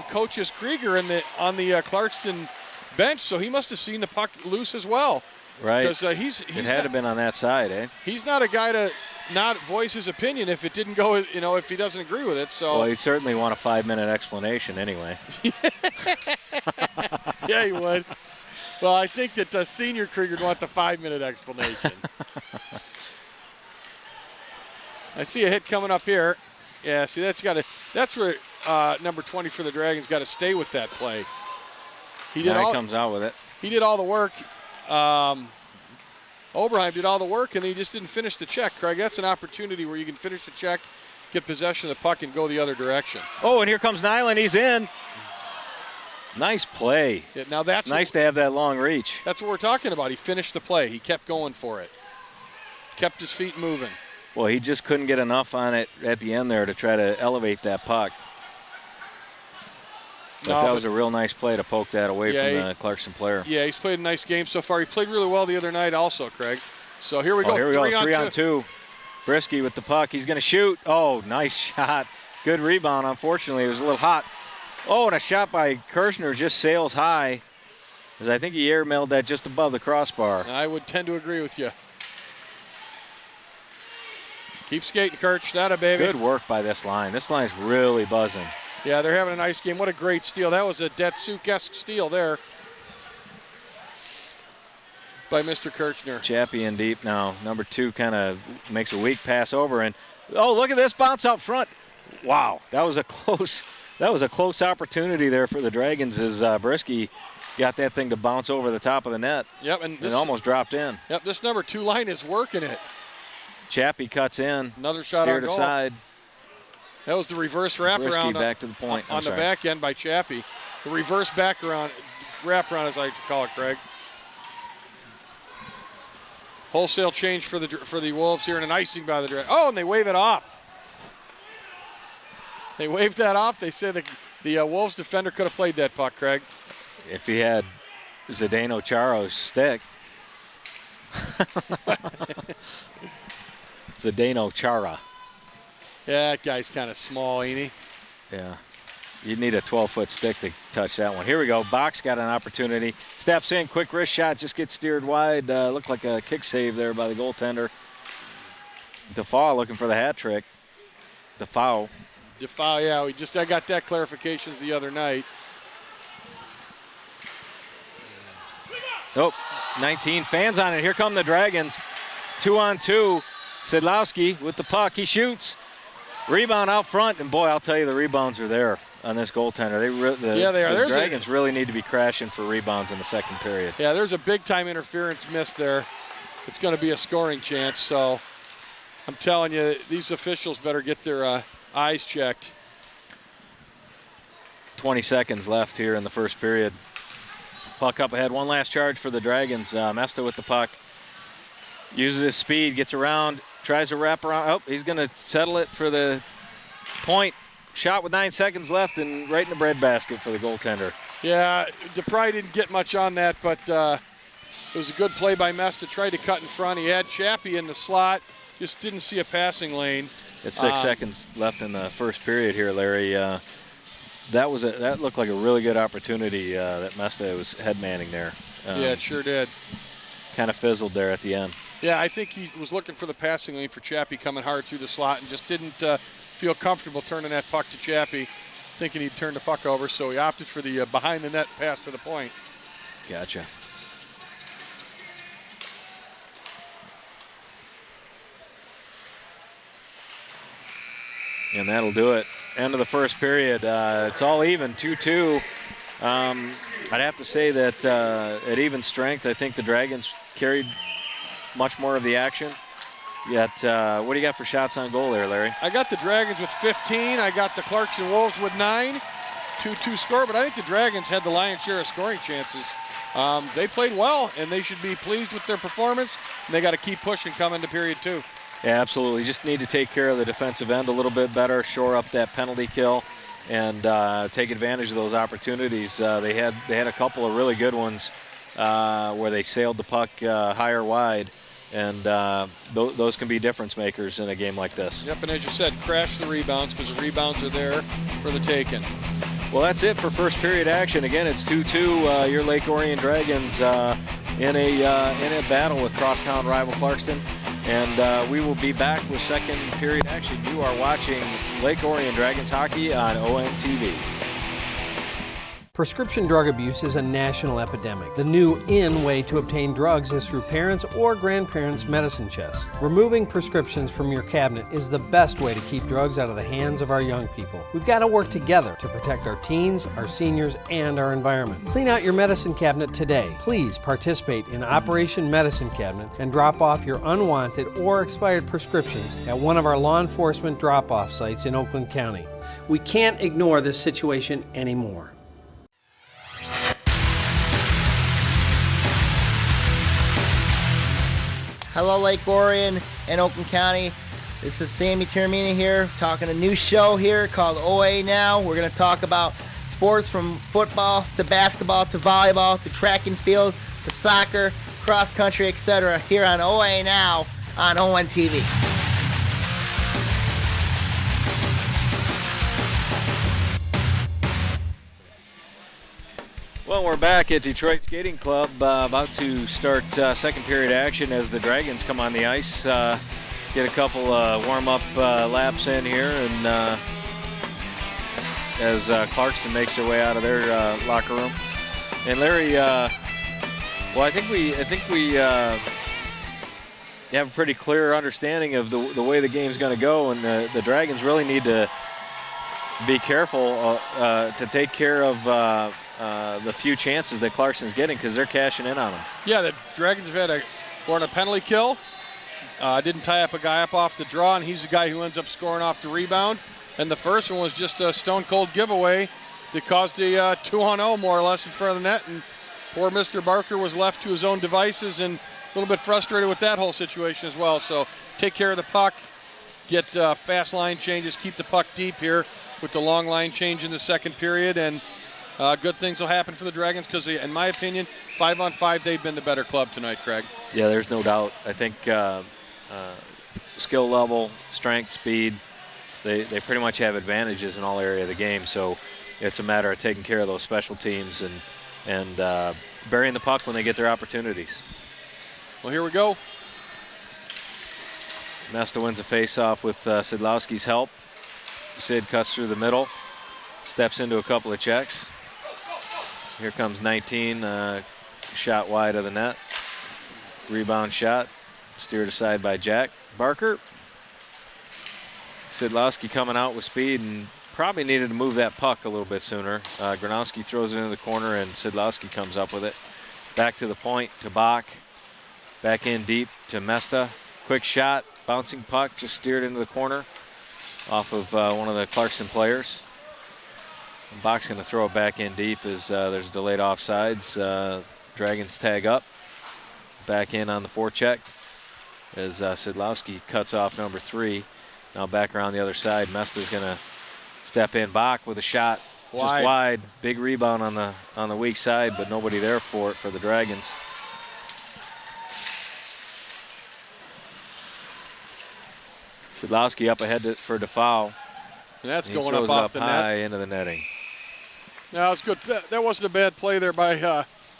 S2: Coaches Krieger on the Clarkston bench. So he must have seen the puck loose as well.
S1: Right.
S2: Because it
S1: had to have been on that side, eh?
S2: He's not a guy to not voice his opinion if it didn't go, if he doesn't agree with it. So.
S1: Well, he'd certainly want a 5-minute explanation anyway.
S2: Yeah, he would. Well, I think that Senior Krieger would want the 5-minute explanation. I see a hit coming up here. Yeah, see, that's where number 20 for the Dragons got to stay with that play.
S1: He comes out with it.
S2: He did all the work. Oberheim did all the work, and he just didn't finish the check, Craig. That's an opportunity where you can finish the check, get possession of the puck, and go the other direction.
S1: Oh, and here comes Nyland. He's in. Nice play.
S2: Yeah, now that's
S1: nice to have that long reach.
S2: That's what we're talking about. He finished the play. He kept going for it. Kept his feet moving.
S1: Well, he just couldn't get enough on it at the end there to try to elevate that puck. But that was a real nice play to poke that away from the Clarkston player.
S2: Yeah, he's played a nice game so far. He played really well the other night also, Craig. So here we go.
S1: Here we go, 3 on 2. Brisky with the puck. He's going to shoot. Oh, nice shot. Good rebound. Unfortunately, it was a little hot. Oh, and a shot by Kirshner just sails high. Because I think he airmailed that just above the crossbar.
S2: I would tend to agree with you. Keep skating, Kirch. That a baby.
S1: Good work by this line. This line's really buzzing.
S2: Yeah, they're having a nice game. What a great steal. That was a Datsuk-esque steal there by Mr. Kirchner.
S1: Chappie in deep now. Number 2 kind of makes a weak pass over. And, oh, look at this bounce out front. Wow, that was a close opportunity there for the Dragons as Brisky got that thing to bounce over the top of the net.
S2: Yep, and
S1: it almost dropped in.
S2: Yep, this number 2 line is working it.
S1: Chappie cuts in.
S2: Another shot
S1: steered
S2: on goal.
S1: Aside.
S2: That was the reverse wraparound
S1: back to the point.
S2: on the back end by Chappie. The reverse wraparound, as I like to call it, Craig. Wholesale change for the Wolves here, and an icing by the Dragons. Oh, and they wave it off. They waved that off. They said the Wolves defender could have played that puck, Craig.
S1: If he had Zdeno Charo's stick. Zdeno Chara.
S2: Yeah, that guy's kind of small, ain't he?
S1: Yeah. You'd need a 12-foot stick to touch that one. Here we go. Box got an opportunity. Steps in. Quick wrist shot. Just gets steered wide. Looked like a kick save there by the goaltender. Defoe looking for the hat trick. Defoe,
S2: yeah. I got that clarification the other night.
S1: Oh, 19 fans on it. Here come the Dragons. It's 2 on 2. Sidlowski with the puck. He shoots. Rebound out front, and boy, I'll tell you, the rebounds are there on this goaltender. They are. The Dragons really need to be crashing for rebounds in the second period.
S2: Yeah, there's a big-time interference miss there. It's going to be a scoring chance, so I'm telling you, these officials better get their eyes checked.
S1: 20 seconds left here in the first period. Puck up ahead. One last charge for the Dragons. Mesta with the puck. Uses his speed, gets around, tries to wrap around. Oh, he's going to settle it for the point. Shot with 9 seconds left and right in the breadbasket for the goaltender.
S2: Yeah, DePry didn't get much on that, but it was a good play by Mesta. Tried to cut in front. He had Chappie in the slot. Just didn't see a passing lane.
S1: It's 6 seconds left in the first period here, Larry. That looked like a really good opportunity that Mesta was head manning there.
S2: Yeah, it sure did.
S1: Kind of fizzled there at the end.
S2: Yeah, I think he was looking for the passing lane for Chappie coming hard through the slot and just didn't feel comfortable turning that puck to Chappie. thinking he'd turn the puck over, so he opted for the behind the net pass to the point.
S1: Gotcha. And that'll do it. End of the first period. It's all even, 2-2. I'd have to say that at even strength, I think the Dragons carried much more of the action. Yet, what do you got for shots on goal there, Larry?
S2: I got the Dragons with 15. I got the Clarkston Wolves with 9. 2-2 score, but I think the Dragons had the lion's share of scoring chances. They played well, and they should be pleased with their performance, and they got to keep pushing coming to period 2.
S1: Yeah, absolutely. Just need to take care of the defensive end a little bit better, shore up that penalty kill, and take advantage of those opportunities. They had a couple of really good ones where they sailed the puck high or wide, and those can be difference makers in a game like this.
S2: Yep, and as you said, crash the rebounds because the rebounds are there for the taking.
S1: Well, that's it for first period action. Again, it's 2-2. Your Lake Orion Dragons in a battle with crosstown rival Clarkston. And we will be back with second period action. You are watching Lake Orion Dragons hockey on ONTV.
S4: Prescription drug abuse is a national epidemic. The new in way to obtain drugs is through parents' or grandparents' medicine chests. Removing prescriptions from your cabinet is the best way to keep drugs out of the hands of our young people. We've got to work together to protect our teens, our seniors, and our environment. Clean out your medicine cabinet today. Please participate in Operation Medicine Cabinet and drop off your unwanted or expired prescriptions at one of our law enforcement drop-off sites in Oakland County. We can't ignore this situation anymore.
S6: Hello, Lake Orion and Oakland County. This is Sammy Termina here, talking a new show here called OA Now. We're going to talk about sports from football to basketball to volleyball to track and field to soccer, cross country, etc. here on OA Now on ONTV.
S1: Well, we're back at Detroit Skating Club, about to start second period action as the Dragons come on the ice. Get a couple warm-up laps in here, and as Clarkston makes their way out of their locker room. And Larry, well, I think we have a pretty clear understanding of the way the game's going to go, and the Dragons really need to be careful to take care of the few chances that Clarkston's getting, because they're cashing in on them.
S2: Yeah, the Dragons have had a penalty kill. Didn't tie up a guy up off the draw, and he's the guy who ends up scoring off the rebound. And the first one was just a stone-cold giveaway that caused a 2-on-0 more or less in front of the net, and poor Mr. Barker was left to his own devices and a little bit frustrated with that whole situation as well. So take care of the puck, get fast line changes, keep the puck deep here with the long line change in the second period, and good things will happen for the Dragons because, in my opinion, 5-on-5, they've been the better club tonight, Craig.
S1: Yeah, there's no doubt. I think skill level, strength, speed, they pretty much have advantages in all area of the game. So it's a matter of taking care of those special teams and burying the puck when they get their opportunities.
S2: Well, here we go.
S1: Mesta wins a face-off with Sidlowski's help. Sid cuts through the middle, steps into a couple of checks. Here comes 19, shot wide of the net. Rebound shot, steered aside by Jack Barker. Sidlowski coming out with speed and probably needed to move that puck a little bit sooner. Gronowski throws it into the corner and Sidlowski comes up with it. Back to the point to Bach. Back in deep to Mesta. Quick shot, bouncing puck, just steered into the corner off of one of the Clarkston players. Bach's going to throw it back in deep as there's delayed offsides. Dragons tag up. Back in on the forecheck as Sidlowski cuts off number 3. Now back around the other side. Mesta's going to step in. Bach with a shot just wide. Big rebound on the weak side, but nobody there for it for the Dragons. Sidlowski up ahead for the foul.
S2: And that's
S1: and
S2: going up off the
S1: high
S2: net.
S1: into the netting.
S2: No, it's good. That wasn't a bad play there by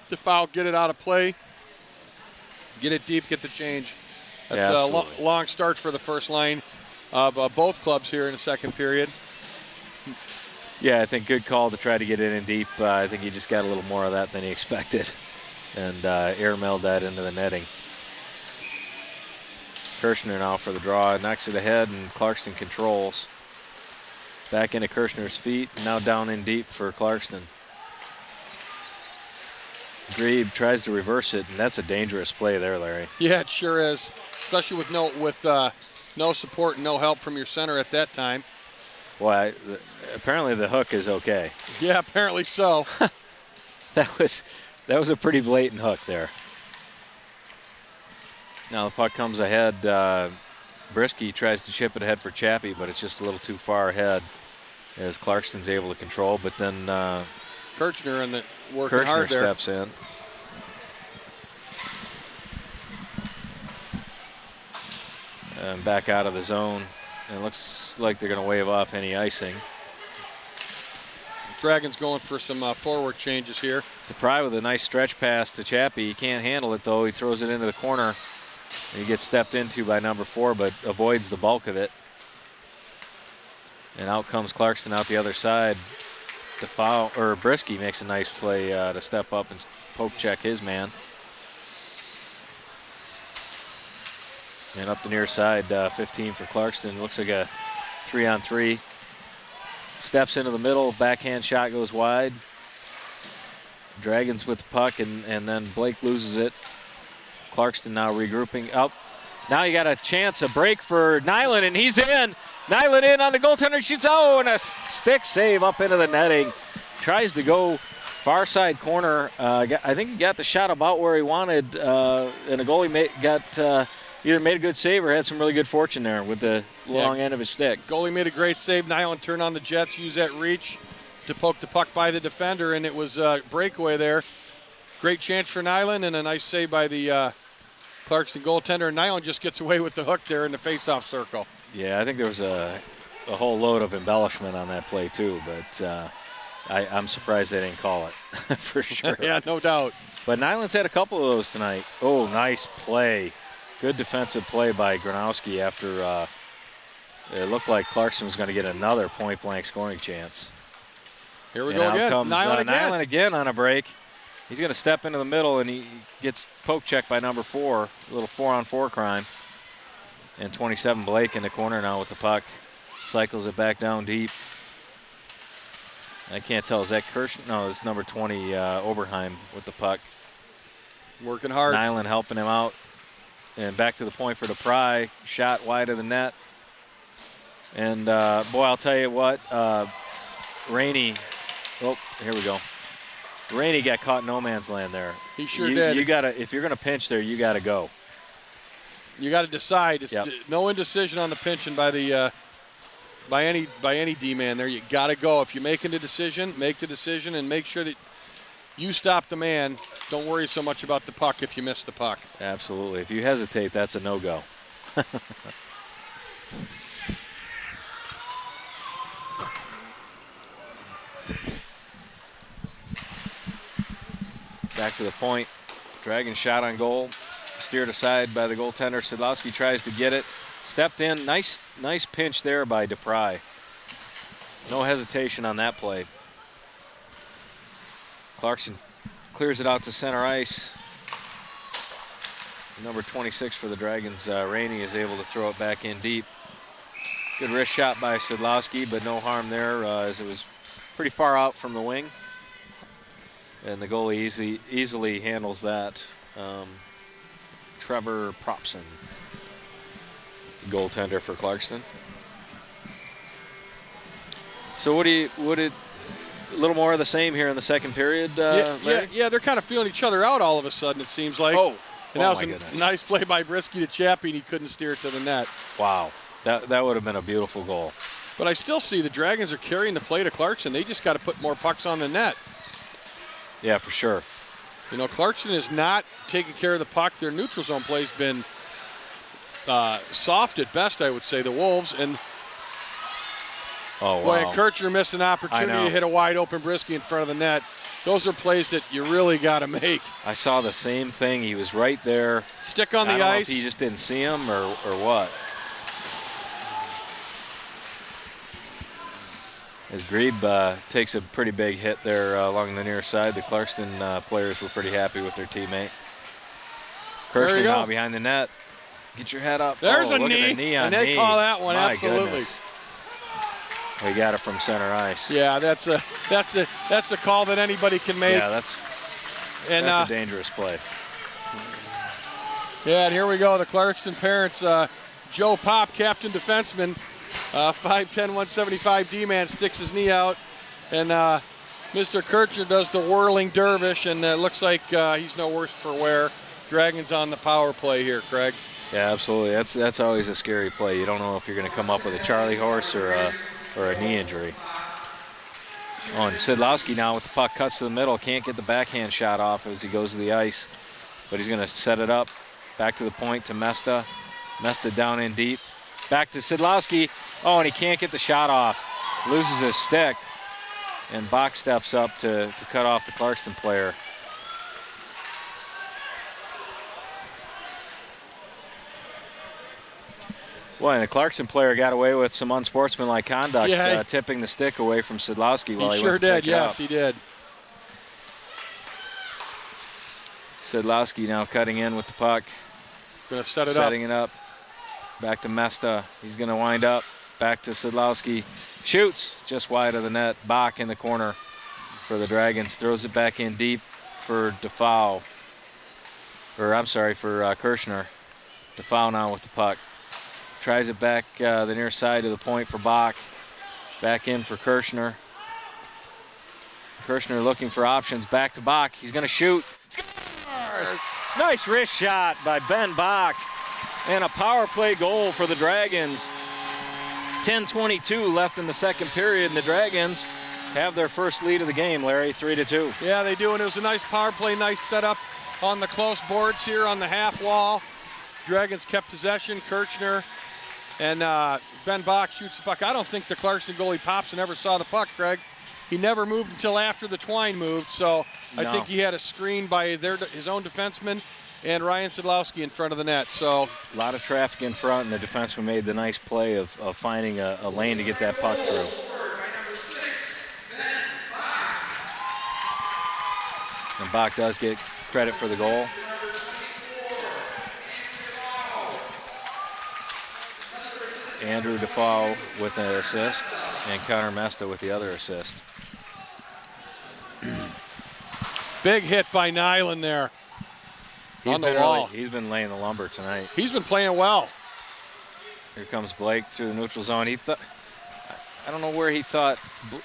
S2: DeFoul. Get it out of play. Get it deep, get the change. That's a long start for the first line of both clubs here in the second period.
S1: Yeah, I think good call to try to get it in deep. I think he just got a little more of that than he expected and airmailed that into the netting. Kirshner now for the draw, knocks it ahead, and Clarkston controls. Back into Kirshner's feet, now down in deep for Clarkston. Grebe tries to reverse it, and that's a dangerous play there, Larry.
S2: Yeah, it sure is, especially with no support and no help from your center at that time.
S1: Well, apparently the hook is okay.
S2: Yeah, apparently so.
S1: That was a pretty blatant hook there. Now the puck comes ahead. Brisky tries to chip it ahead for Chappie, but it's just a little too far ahead as Clarkston's able to control. But then
S2: Kirchner and working hard there.
S1: Steps in. And back out of the zone. And it looks like they're going to wave off any icing.
S2: Dragons going for some forward changes here.
S1: DePry with a nice stretch pass to Chappie. He can't handle it, though. He throws it into the corner. And he gets stepped into by number 4, but avoids the bulk of it. And out comes Clarkston out the other side. Brisky makes a nice play to step up and poke check his man. And up the near side, 15 for Clarkston. Looks like a 3-on-3. Steps into the middle, backhand shot goes wide. Dragons with the puck, and then Blake loses it. Clarkston now regrouping up. Now you got a chance, a break for Nyland, and he's in. Nyland in on the goaltender, shoots, and a stick save up into the netting. Tries to go far side corner. I think he got the shot about where he wanted, and the goalie either made a good save or had some really good fortune there with the long end of his stick.
S2: Goalie made a great save. Nyland turned on the Jets, used that reach to poke the puck by the defender, and it was a breakaway there. Great chance for Nyland and a nice save by the Clarkston goaltender. Nyland just gets away with the hook there in the faceoff circle.
S1: Yeah, I think there was a whole load of embellishment on that play too, but I'm surprised they didn't call it for sure.
S2: Yeah, no doubt.
S1: But Nyland's had a couple of those tonight. Oh, nice play. Good defensive play by Gronowski after it looked like Clarkston was going to get another point-blank scoring chance.
S2: Here we go again.
S1: Comes,
S2: Nyland
S1: again on a break. He's going to step into the middle, and he gets poke checked by number 4. A little 4-on-4 crime. And 27 Blake in the corner now with the puck. Cycles it back down deep. I can't tell. Is that Kirsch? No, it's number 20 Oberheim with the puck.
S2: Working hard.
S1: Nyland helping him out. And back to the point for DePry. Shot wide of the net. And, boy, I'll tell you what. Rainey. Oh, here we go. Rainey got caught in no man's land there.
S2: He sure did.
S1: You gotta, if you're going to pinch there, you got to go.
S2: You got to decide. It's no indecision on the pinching by the by any D-man there. You got to go. If you're making the decision, make the decision and make sure that you stop the man. Don't worry so much about the puck if you miss the puck.
S1: Absolutely. If you hesitate, that's a no-go. Back to the point. Dragon shot on goal. Steered aside by the goaltender. Sedlowski tries to get it. Stepped in. Nice pinch there by DePry. No hesitation on that play. Clarkston clears it out to center ice. Number 26 for the Dragons, Rainey, is able to throw it back in deep. Good wrist shot by Sedlowski, but no harm there as it was pretty far out from the wing. And the goalie easily handles that. Trevor Propson, goaltender for Clarkston. So a little more of the same here in the second period.
S2: Yeah, they're kind of feeling each other out all of a sudden, it seems like. And that was a nice play by Brisky to Chappie, and he couldn't steer it to the net.
S1: Wow, that would have been a beautiful goal.
S2: But I still see the Dragons are carrying the play to Clarkston. They just got to put more pucks on the net.
S1: Yeah, for sure.
S2: You know, Clarkston is not taking care of the puck. Their neutral zone play's been soft at best, I would say, the Wolves. And boy, and Kirchner missed an opportunity to hit a wide open Brisky in front of the net. Those are plays that you really got to make.
S1: I saw the same thing. He was right there.
S2: Stick on the ice.
S1: I don't know if he just didn't see him or what. As Grebe takes a pretty big hit there along the near side. The Clarkston players were pretty happy with their teamate. Kirshner now behind the net. Get your head up.
S2: There's a
S1: look
S2: knee.
S1: at the knee on
S2: and they
S1: knee.
S2: call that one,
S1: My
S2: absolutely.
S1: Goodness. We got it from center ice.
S2: Yeah, that's a call that anybody can make.
S1: Yeah, that's a dangerous play.
S2: Yeah, and here we go. The Clarkston parents, Joe Pop, captain defenseman, 5'10", 175 D-man, sticks his knee out. And Mr. Kirchner does the whirling dervish, and it looks like he's no worse for wear. Dragons on the power play here, Craig.
S1: Yeah, absolutely. That's always a scary play. You don't know if you're going to come up with a Charlie horse or a knee injury. Oh, and Sidlowski now with the puck, cuts to the middle, can't get the backhand shot off as he goes to the ice, but he's going to set it up. Back to the point to Mesta. Mesta down in deep. Back to Sidlowski. Oh, and he can't get the shot off. Loses his stick. And Bach steps up to cut off the Clarkston player. Boy, and the Clarkston player got away with some unsportsmanlike conduct, tipping the stick away from Sidlowski while he
S2: sure
S1: went to
S2: did,
S1: pick it up.
S2: yes, he did.
S1: Sidlowski now cutting in with the puck.
S2: Going to set it
S1: Setting it up. Back to Mesta. He's going to wind up. Back to Sidlowski. Shoots just wide of the net. Bach in the corner for the Dragons. Throws it back in deep for Defoe. For Kirshner. Defoe now with the puck. Tries it back the near side of the point for Bach. Back in for Kirshner. Kirshner looking for options. Back to Bach. He's going to shoot. Scores! Nice wrist shot by Ben Bach. And a power play goal for the Dragons. 10:22 left in the second period, and the Dragons have their first lead of the game, Larry, 3-2.
S2: Yeah, they do, and it was a nice power play, nice setup on the close boards here on the half wall. Dragons kept possession. Kirchner and Ben Bach shoots the puck. I don't think the Clarkston goalie Popson ever saw the puck, Greg. He never moved until after the twine moved, so I think he had a screen by his own defenseman and Ryan Sidlowski in front of the net. So
S1: a lot of traffic in front, and the defenseman made the nice play of finding a lane to get that puck through. And Bach does get credit for the goal. Andrew Defoe with an assist, and Connor Mesta with the other assist.
S2: Big hit by Nyland there on the wall.
S1: He's been laying the lumber tonight.
S2: He's been playing well.
S1: Here comes Blake through the neutral zone. I don't know where he thought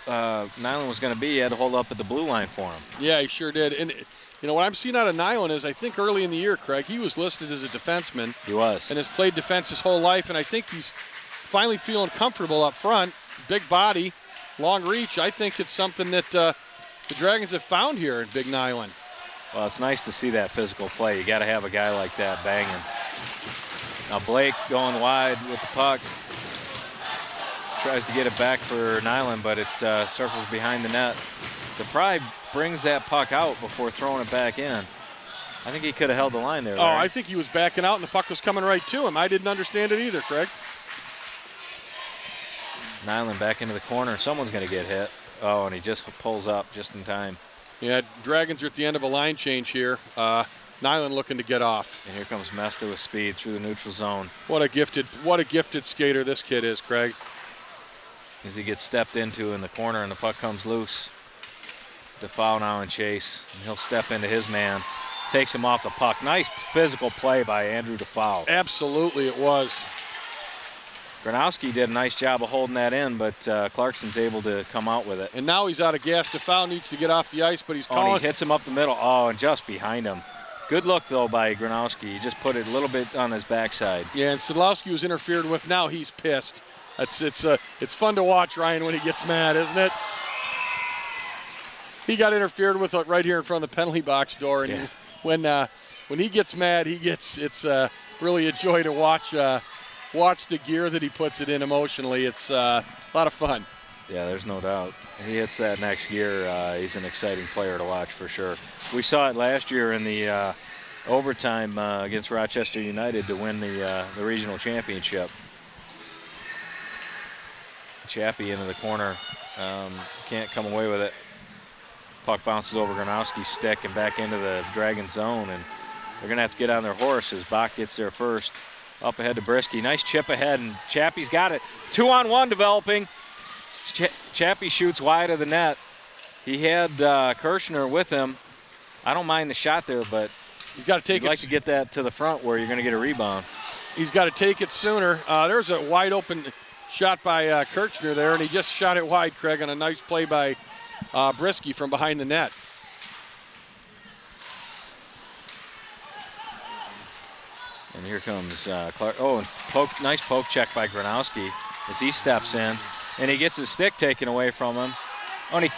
S1: Nyland was going to be. He had to hold up at the blue line for him.
S2: Yeah, he sure did. And you know what I'm seeing out of Nyland is I think early in the year, Craig, he was listed as a defenseman.
S1: He was. And
S2: has played defense his whole life, and I think he's finally feeling comfortable up front. Big body, long reach. I think it's something that the Dragons have found here in Big Nyland.
S1: Well, it's nice to see that physical play. You got to have a guy like that banging. Now Blake going wide with the puck. Tries to get it back for Nyland, but it circles behind the net. DePry brings that puck out before throwing it back in. I think he could have held the line there, Larry.
S2: Oh, I think he was backing out and the puck was coming right to him. I didn't understand it either, Craig.
S1: Nyland back into the corner. Someone's going to get hit. Oh, and he just pulls up just in time.
S2: Yeah, Dragons are at the end of a line change here. Nyland looking to get off.
S1: And here comes Mesta with speed through the neutral zone.
S2: What a gifted skater this kid is, Craig.
S1: As he gets stepped into in the corner and the puck comes loose. Defoe now in chase. And he'll step into his man. Takes him off the puck. Nice physical play by Andrew Defoe.
S2: Absolutely it was.
S1: Gronowski did a nice job of holding that in, but Clarkston's able to come out with it.
S2: And now he's out of gas. Defoe needs to get off the ice, but he's calling.
S1: And he hits him up the middle. Oh, and just behind him. Good look, though, by Gronowski. He just put it a little bit on his backside.
S2: Yeah, and Sidlowski was interfered with. Now he's pissed. It's fun to watch, Ryan, when he gets mad, isn't it? He got interfered with right here in front of the penalty box door, and when he gets mad, it's really a joy to watch. Watch the gear that he puts it in emotionally. It's a lot of fun.
S1: Yeah, there's no doubt. He hits that next year. He's an exciting player to watch for sure. We saw it last year in the overtime against Rochester United to win the regional championship. Chappie into the corner. Can't come away with it. Puck bounces over Gronowski's stick and back into the Dragon zone, and they're going to have to get on their horse as Bach gets there first. Up ahead to Brisky. Nice chip ahead, and Chappie's got it. 2-on-1 developing. Chappie shoots wide of the net. He had Kirshner with him. I don't mind the shot there, but
S2: you got to take
S1: you'd like to get that to the front where you're going to get a rebound.
S2: He's got to take it sooner. There's a wide open shot by Kirchner there, and he just shot it wide, Craig, on a nice play by Brisky from behind the net.
S1: And here comes Clark. Oh, and nice poke check by Gronowski as he steps in, and he gets his stick taken away from him. Oh, and he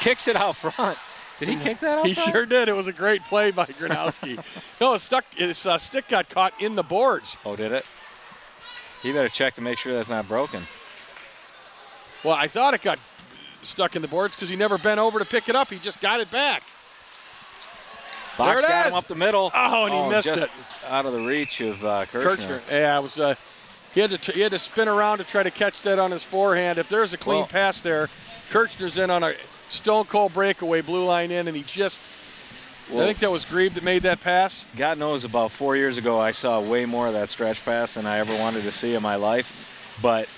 S1: kicks it out front. Did he kick that out
S2: He
S1: front?
S2: sure did. It was a great play by Gronowski. No, his stick got caught in the boards.
S1: Oh, did it? He better check to make sure that's not broken.
S2: Well, I thought it got stuck in the boards because he never bent over to pick it up. He just got it back.
S1: Box
S2: There it
S1: got
S2: is.
S1: him up the middle.
S2: Oh, and he missed
S1: just
S2: it.
S1: Out of the reach of Kirchner.
S2: Yeah, it was. He had to spin around to try to catch that on his forehand. If there's a clean pass there, Kirchner's in on a stone cold breakaway, blue line in, and he just. I think that was Grieb that made that pass.
S1: God knows, about 4 years ago, I saw way more of that stretch pass than I ever wanted to see in my life. But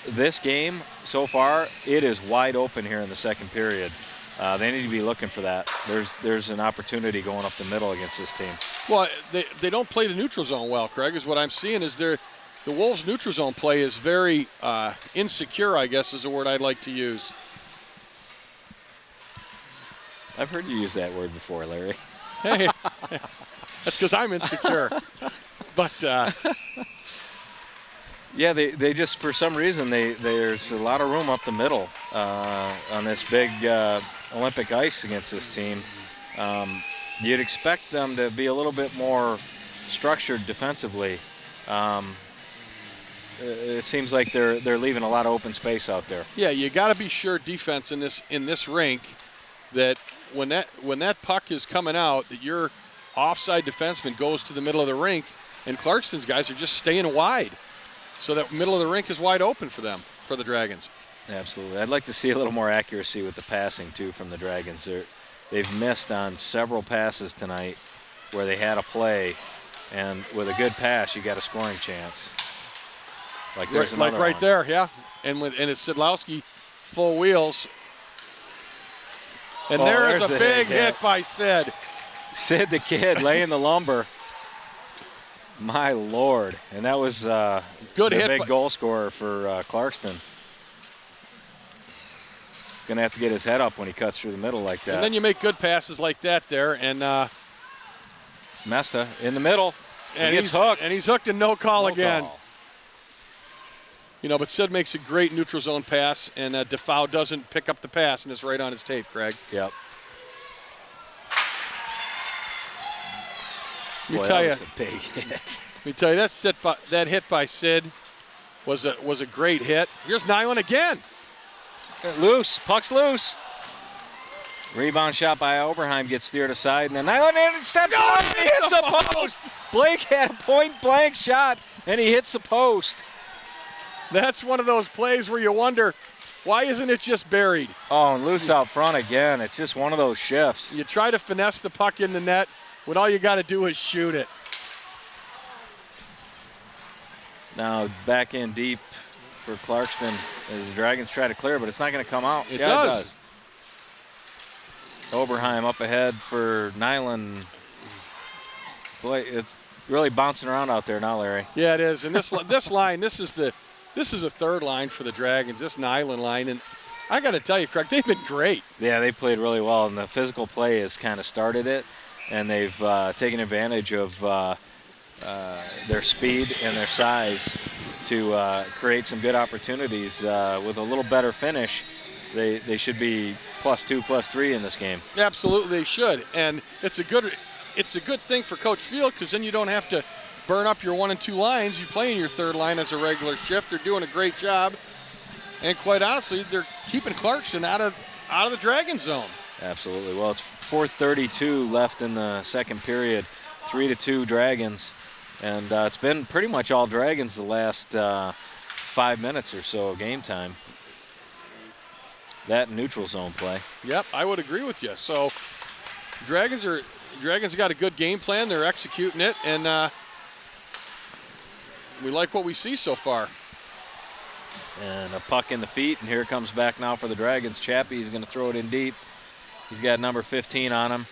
S1: this game so far, it is wide open here in the second period. They need to be looking for that. There's an opportunity going up the middle against this team.
S2: Well, they don't play the neutral zone well, Craig, is what I'm seeing. Is the Wolves' neutral zone play is very insecure, I guess is the word I'd like to use.
S1: I've heard you use that word before, Larry.
S2: Hey, that's because I'm insecure. But
S1: yeah, they just, for some reason, there's a lot of room up the middle on this big Olympic ice against this team. You'd expect them to be a little bit more structured defensively. It seems like they're leaving a lot of open space out there.
S2: Yeah, you got to be sure defense in this rink that when that puck is coming out, that your offside defenseman goes to the middle of the rink, and Clarkston's guys are just staying wide, so that middle of the rink is wide open for them, for the Dragons.
S1: Absolutely. I'd like to see a little more accuracy with the passing too from the Dragons. They've missed on several passes tonight where they had a play, and with a good pass, you got a scoring chance. Like there's another
S2: like right
S1: one.
S2: there, yeah. And it's Sidlowski full wheels. And there's a big hit by Sid.
S1: Sid the Kid laying the lumber. My Lord. And that was
S2: good hit,
S1: big goal scorer for Clarkston. Going to have to get his head up when he cuts through the middle like that.
S2: And then you make good passes like that there. And
S1: Mesta in the middle.
S2: And
S1: he gets hooked.
S2: And he's hooked and no call again.
S1: Call.
S2: You know, but Sid makes a great neutral zone pass, and Defoe doesn't pick up the pass, and it's right on his tape, Craig.
S1: Yep.
S2: Let me tell you,
S1: that was a big hit.
S2: Let me tell you, that hit by Sid was a great hit. Here's Nyland again.
S1: Loose, puck's loose. Rebound shot by Oberheim gets steered aside, and then Nyland steps on and he hits the post. Blake had a point-blank shot, and he hits the post.
S2: That's one of those plays where you wonder, why isn't it just buried?
S1: Oh, and loose out front again. It's just one of those shifts.
S2: You try to finesse the puck in the net when all you got to do is shoot it.
S1: Now back in deep for Clarkston as the Dragons try to clear, but it's not going to come out.
S2: It
S1: Yeah,
S2: does.
S1: it does. Oberheim up ahead for Nyland. Boy, it's really bouncing around out there now, Larry.
S2: Yeah, it is. And this line, this is a third line for the Dragons, this Nyland line. And I got to tell you, Craig, they've been great.
S1: Yeah, they played really well, and the physical play has kind of started it, and they've taken advantage of their speed and their size to create some good opportunities. With a little better finish, they should be +2, +3 in this game.
S2: Absolutely, they should. And it's a good thing for Coach Field, because then you don't have to burn up your 1 and 2 lines. You play in your third line as a regular shift. They're doing a great job. And quite honestly, they're keeping Clarkston out of the Dragon zone.
S1: Absolutely. Well, it's 4:32 left in the second period. 3-2 Dragons. And it's been pretty much all Dragons the last 5 minutes or so of game time. that neutral zone play.
S2: Yep, I would agree with you. So Dragons got a good game plan. They're executing it, and we like what we see so far.
S1: And a puck in the feet, and here it comes back now for the Dragons. Chappie's going to throw it in deep. He's got number 15 on him,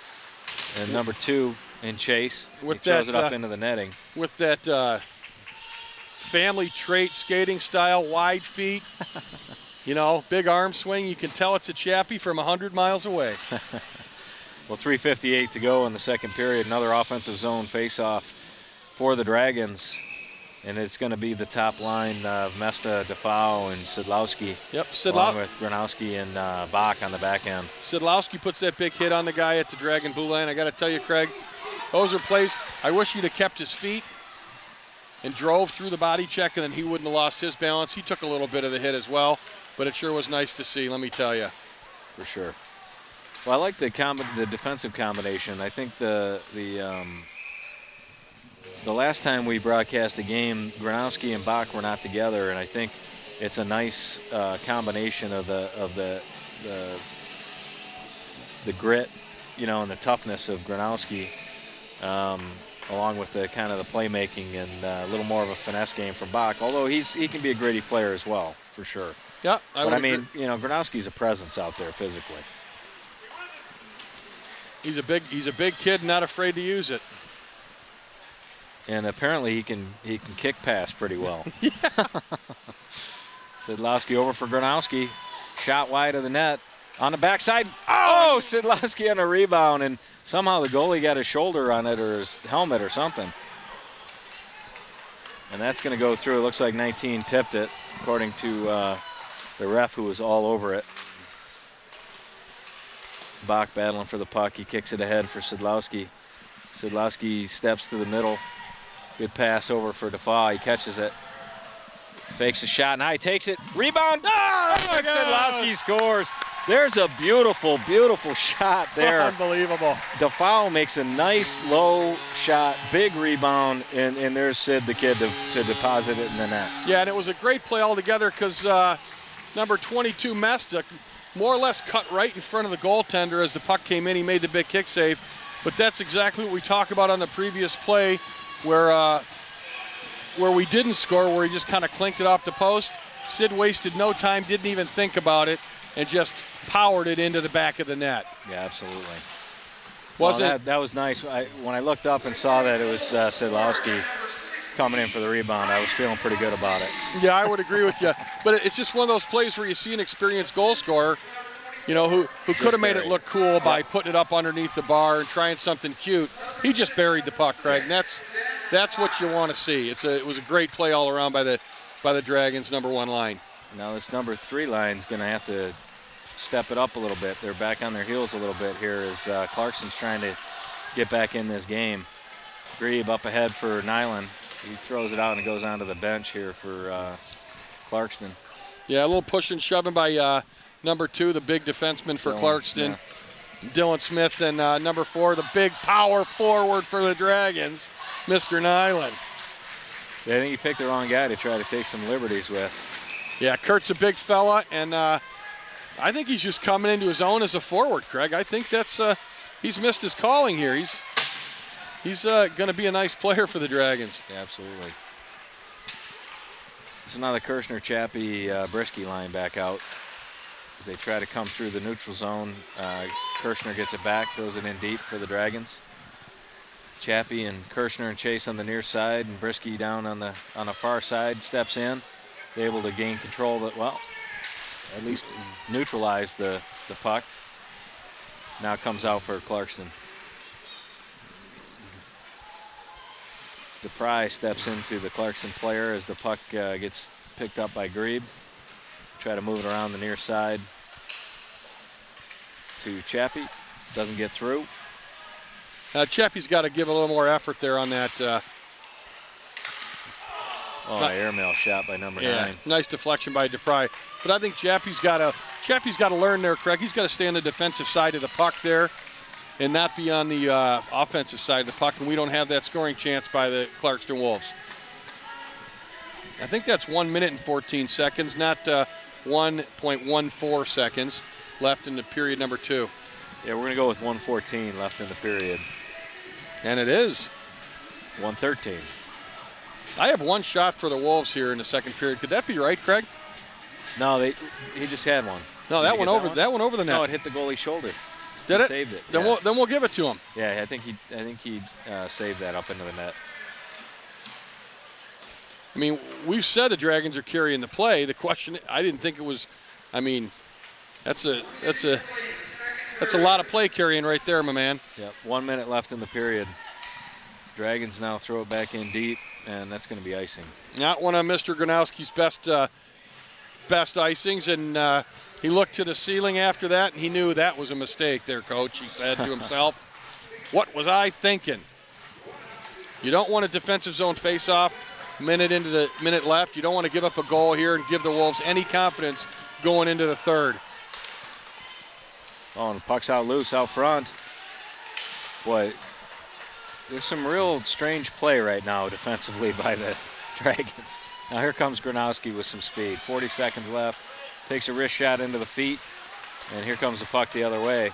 S1: and number 2 in Chase. He throws it up into the netting.
S2: With that family trait skating style, wide feet, big arm swing, you can tell it's a Chappie from 100 miles away.
S1: Well, 3:58 to go in the second period. Another offensive zone face-off for the Dragons. And it's going to be the top line of Mesta, Defau, and Sidlowski.
S2: Yep,
S1: along with Gronowski and Bach on the back end.
S2: Sidlowski puts that big hit on the guy at the Dragon blue line. I got to tell you, Craig, those are plays. I wish he'd have kept his feet and drove through the body check, and then he wouldn't have lost his balance. He took a little bit of the hit as well, but it sure was nice to see, let me tell you.
S1: For sure. Well, I like the defensive combination. I think the last time we broadcast a game, Gronowski and Bach were not together, and I think it's a nice combination of the grit, and the toughness of Gronowski, along with the kind of the playmaking and a little more of a finesse game from Bach. Although he can be a gritty player as well, for sure.
S2: Yeah,
S1: I mean, Gronowski's a presence out there physically.
S2: He's a big kid, not afraid to use it.
S1: And apparently he can kick pass pretty well. Sidlowski over for Gronowski. Shot wide of the net. On the backside. Oh, Sidlowski on a rebound, and somehow the goalie got his shoulder on it or his helmet or something. And that's going to go through. It looks like 19 tipped it, according to the ref, who was all over it. Bach battling for the puck. He kicks it ahead for Sidlowski. Sidlowski steps to the middle. Good pass over for Defau. He catches it. Fakes a shot. Now he takes it. Rebound. Oh, Sidlowski scores. There's a beautiful, beautiful shot there.
S2: Unbelievable.
S1: Defau makes a nice low shot, big rebound, and there's Sid, the kid, to deposit it in the net.
S2: Yeah, and it was a great play altogether because number 22, Mesta, more or less cut right in front of the goaltender as the puck came in. He made the big kick save. But that's exactly what we talked about on the previous play where we didn't score, where he just kind of clinked it off the post. Sid wasted no time, didn't even think about it, and just powered it into the back of the net.
S1: Yeah, absolutely. That was nice. When I looked up and saw that it was Sidlowski coming in for the rebound, I was feeling pretty good about it.
S2: Yeah, I would agree with you. But it's just one of those plays where you see an experienced goal scorer, who could have made it look cool by putting it up underneath the bar and trying something cute. He just buried the puck, Craig. And that's what you want to see. It was a great play all around by the Dragons' number 1 line.
S1: Now this number 3 line's going to have to step it up a little bit. They're back on their heels a little bit here as Clarkston's trying to get back in this game. Grebe up ahead for Nyland. He throws it out and it goes onto the bench here for Clarkston.
S2: Yeah, a little push and shoving by number 2, the big defenseman for Clarkston, Dylan Smith, and number 4, the big power forward for the Dragons, Mr. Nyland.
S1: Yeah, I think he picked the wrong guy to try to take some liberties with.
S2: Yeah, Kurt's a big fella, and I think he's just coming into his own as a forward, Craig. I think that's he's missed his calling here. He's going to be a nice player for the Dragons.
S1: Yeah, absolutely. So now the Kirshner, Chappie, Brisky line back out as they try to come through the neutral zone. Kirshner gets it back, throws it in deep for the Dragons. Chappie and Kirshner and Chase on the near side, and Brisky down on the far side steps in. Is able to gain control of it. Well, at least neutralize the puck. Now comes out for Clarkston. DePry steps into the Clarkston player as the puck gets picked up by Grebe. Try to move it around the near side to Chappie. Doesn't get through.
S2: Chappie's got to give a little more effort there on that.
S1: Airmail shot by number 9.
S2: Nice deflection by DePry. But I think Chappie's got to learn there, Craig. He's got to stay on the defensive side of the puck there and not be on the offensive side of the puck, and we don't have that scoring chance by the Clarkston Wolves. I think that's 1 minute and 14 seconds, not 1.14 seconds left in the period number 2.
S1: Yeah, we're going to go with 1:14 left in the period.
S2: And it is
S1: 1:13.
S2: I have one shot for the Wolves here in the second period. Could that be right, Craig?
S1: No, he just had one.
S2: No, that one over the net.
S1: No, it hit the goalie's shoulder.
S2: Did
S1: He
S2: it?
S1: saved it.
S2: Then
S1: yeah.
S2: we'll give it to him.
S1: Yeah, I think he saved that up into the net.
S2: I mean, we've said the Dragons are carrying the play. The question, I didn't think it was. I mean, that's a lot of play carrying right there, my man.
S1: Yep. 1 minute left in the period. Dragons now throw it back in deep, and that's going to be icing.
S2: Not one of Mr. Gronowski's best icings, and he looked to the ceiling after that, and he knew that was a mistake there, Coach. He said to himself, what was I thinking? You don't want a defensive zone face-off minute left. You don't want to give up a goal here and give the Wolves any confidence going into the third.
S1: Oh, and the puck's out loose out front. Boy, there's some real strange play right now defensively by the Dragons. Now here comes Gronowski with some speed. 40 seconds left. Takes a wrist shot into the feet, and here comes the puck the other way.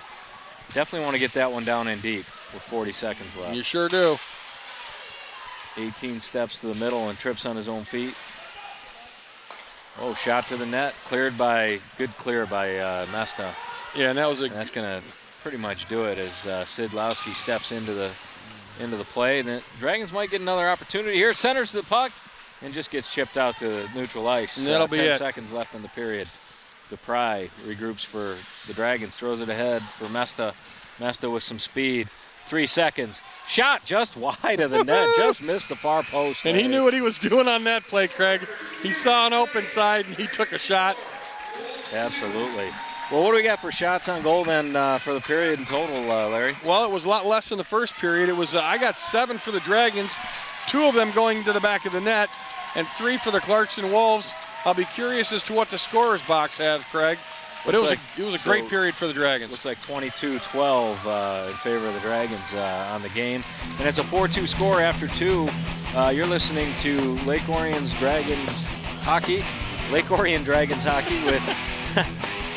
S1: Definitely want to get that one down in deep with 40 seconds left.
S2: You sure do.
S1: 18 steps to the middle and trips on his own feet. Oh, shot to the net. Good clear by Mesta.
S2: Yeah, and
S1: that's going to pretty much do it as Sidlowski steps into the play. And the Dragons might get another opportunity here. Centers the puck and just gets chipped out to neutral ice.
S2: And that'll be
S1: 10
S2: it.
S1: seconds left in the period. DePry regroups for the Dragons, throws it ahead for Mesta. Mesta with some speed. 3 seconds. Shot just wide of the net. Just missed the far post.
S2: And he knew what he was doing on that play, Craig. He saw an open side, and he took a shot.
S1: Absolutely. Well, what do we got for shots on goal then for the period in total, Larry?
S2: Well, it was a lot less in the first period. It was I got 7 for the Dragons, 2 of them going to the back of the net, and 3 for the Clarkston Wolves. I'll be curious as to what the scorer's box has, Craig. But it was a great period for the Dragons.
S1: Looks like 22-12 in favor of the Dragons on the game. And it's a 4-2 score after 2. You're listening to Lake Orion Dragons hockey. Lake Orion Dragons hockey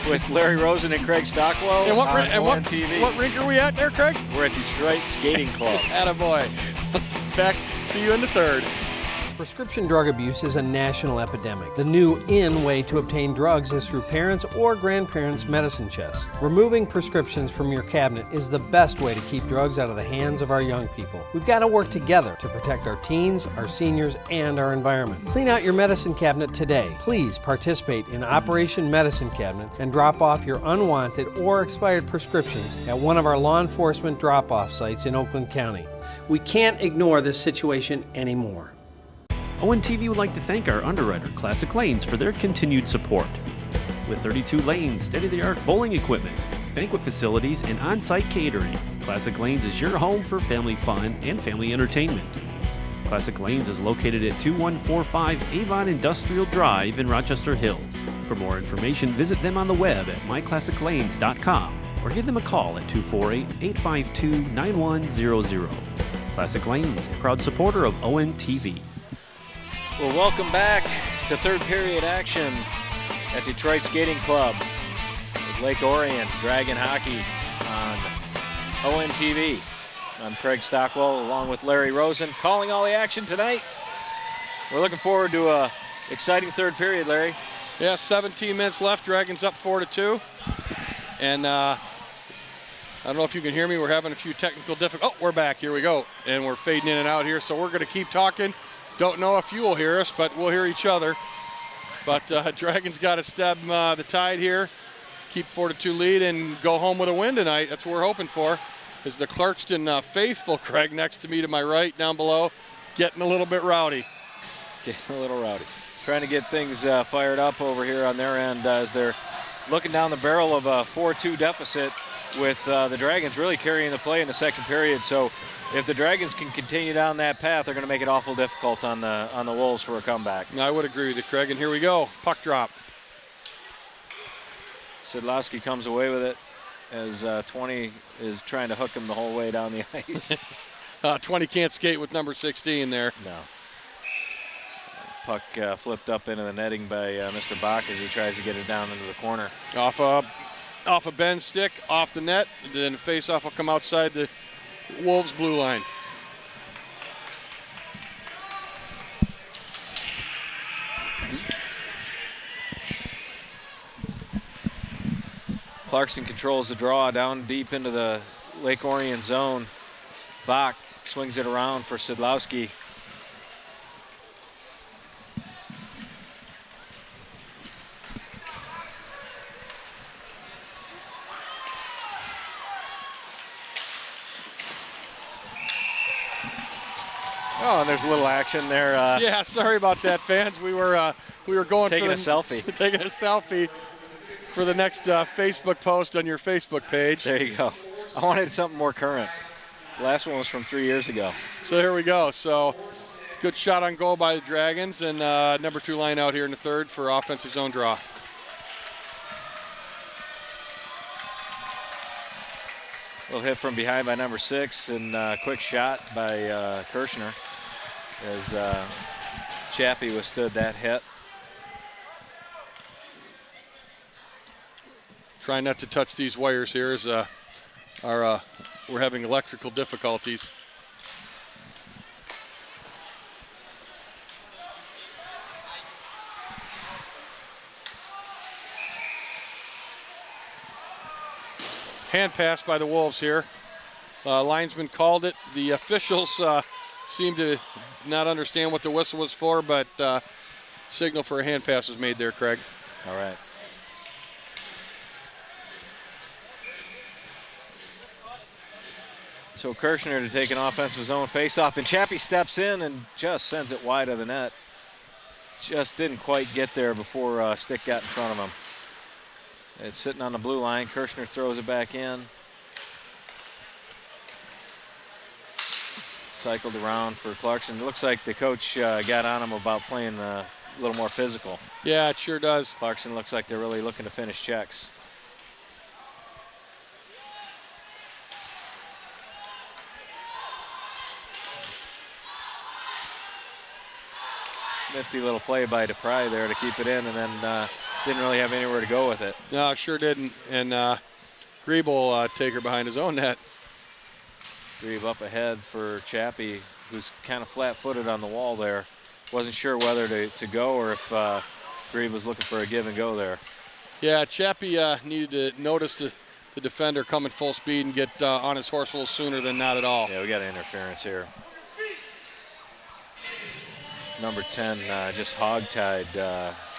S1: with Larry Rosen and Craig Stockwell on ONTV.
S2: What rink are we at there, Craig?
S1: We're at Detroit Skating Club.
S2: Attaboy. Back. See you in the third.
S4: Prescription drug abuse is a national epidemic. The new way to obtain drugs is through parents' or grandparents' medicine chests. Removing prescriptions from your cabinet is the best way to keep drugs out of the hands of our young people. We've got to work together to protect our teens, our seniors, and our environment. Clean out your medicine cabinet today. Please participate in Operation Medicine Cabinet and drop off your unwanted or expired prescriptions at one of our law enforcement drop-off sites in Oakland County. We can't ignore this situation anymore.
S3: ONTV would like to thank our underwriter, Classic Lanes, for their continued support. With 32 lanes, state-of-the-art bowling equipment, banquet facilities, and on-site catering, Classic Lanes is your home for family fun and family entertainment. Classic Lanes is located at 2145 Avon Industrial Drive in Rochester Hills. For more information, visit them on the web at myclassiclanes.com or give them a call at 248-852-9100. Classic Lanes, a proud supporter of ONTV.
S1: Well, welcome back to third period action at Detroit Skating Club with Lake Orion Dragon Hockey on ONTV. I'm Craig Stockwell along with Larry Rosen calling all the action tonight. We're looking forward to a exciting third period, Larry.
S2: Yeah, 17 minutes left. Dragons up 4-2. And I don't know if you can hear me. We're having a few technical difficulties. Oh, we're back. Here we go. And we're fading in and out here. So we're going to keep talking. Don't know if you will hear us, but we'll hear each other. But Dragons got to stem the tide here, keep 4-2 lead, and go home with a win tonight. That's what we're hoping for. Is the Clarkston faithful, Craig, next to me to my right, down below, getting a little bit rowdy.
S1: Getting a little rowdy. Trying to get things fired up over here on their end as they're looking down the barrel of a 4-2 deficit with the Dragons really carrying the play in the second period. So if the Dragons can continue down that path, they're going to make it awful difficult on the Wolves for a comeback.
S2: I would agree with you, Craig. And here we go. Puck drop.
S1: Sidlowski comes away with it as 20 is trying to hook him the whole way down the ice.
S2: 20 can't skate with number 16 there.
S1: No. puck flipped up into the netting by Mr. Bach as he tries to get it down into the corner.
S2: Off of Ben's stick, off the net, and then the face-off will come outside the Wolves' blue line.
S1: Clarkston controls the draw down deep into the Lake Orion zone. Bach swings it around for Sidlowski. Oh, and there's a little action there.
S2: Yeah, sorry about that, fans. We were going
S1: taking
S2: for
S1: a selfie.
S2: Taking a selfie for the next Facebook post on your Facebook page.
S1: There you go. I wanted something more current. The last one was from 3 years ago.
S2: So here we go. So good shot on goal by the Dragons, and number 2 line out here in the third for offensive zone draw.
S1: Little hit from behind by number 6, and quick shot by Kirshner as Chappie withstood that hit.
S2: Trying not to touch these wires here as we're having electrical difficulties. Hand pass by the Wolves here. Linesman called it. The officials seem to not understand what the whistle was for, but signal for a hand pass was made there, Craig.
S1: All right. So Kirshner to take an offensive zone faceoff, and Chappie steps in and just sends it wide of the net. Just didn't quite get there before stick got in front of him. It's sitting on the blue line. Kirshner throws it back in. Cycled around for Clarkston. It looks like the coach got on him about playing a little more physical.
S2: Yeah, it sure does.
S1: Clarkston looks like they're really looking to finish checks. Nifty little play by DePry there to keep it in, and then didn't really have anywhere to go with it.
S2: No, sure didn't. And Griebel take her behind his own net.
S1: Grieb up ahead for Chappie, who's kind of flat-footed on the wall there. Wasn't sure whether to go or if Grieb was looking for a give and go there.
S2: Yeah, Chappie needed to notice the defender coming full speed and get on his horse a little sooner than not at all.
S1: Yeah, we got an interference here. Number 10 just hog-tied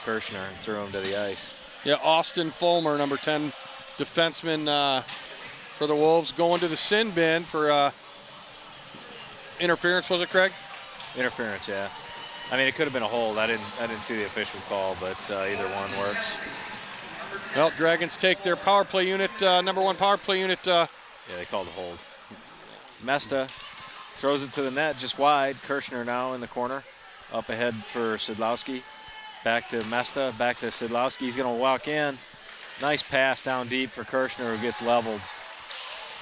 S1: Kirshner and threw him to the ice.
S2: Yeah, Austin Fulmer, number 10 defenseman for the Wolves, going to the sin bin for interference, was it, Craig?
S1: Interference, yeah. I mean, it could have been a hold. I didn't see the official call, but either one works.
S2: Well, Dragons take their power play unit, number 1 power play unit.
S1: Yeah, they called a hold. Mesta throws it to the net just wide. Kirshner now in the corner. Up ahead for Sidlowski. Back to Mesta, back to Sidlowski. He's going to walk in. Nice pass down deep for Kirshner, who gets leveled.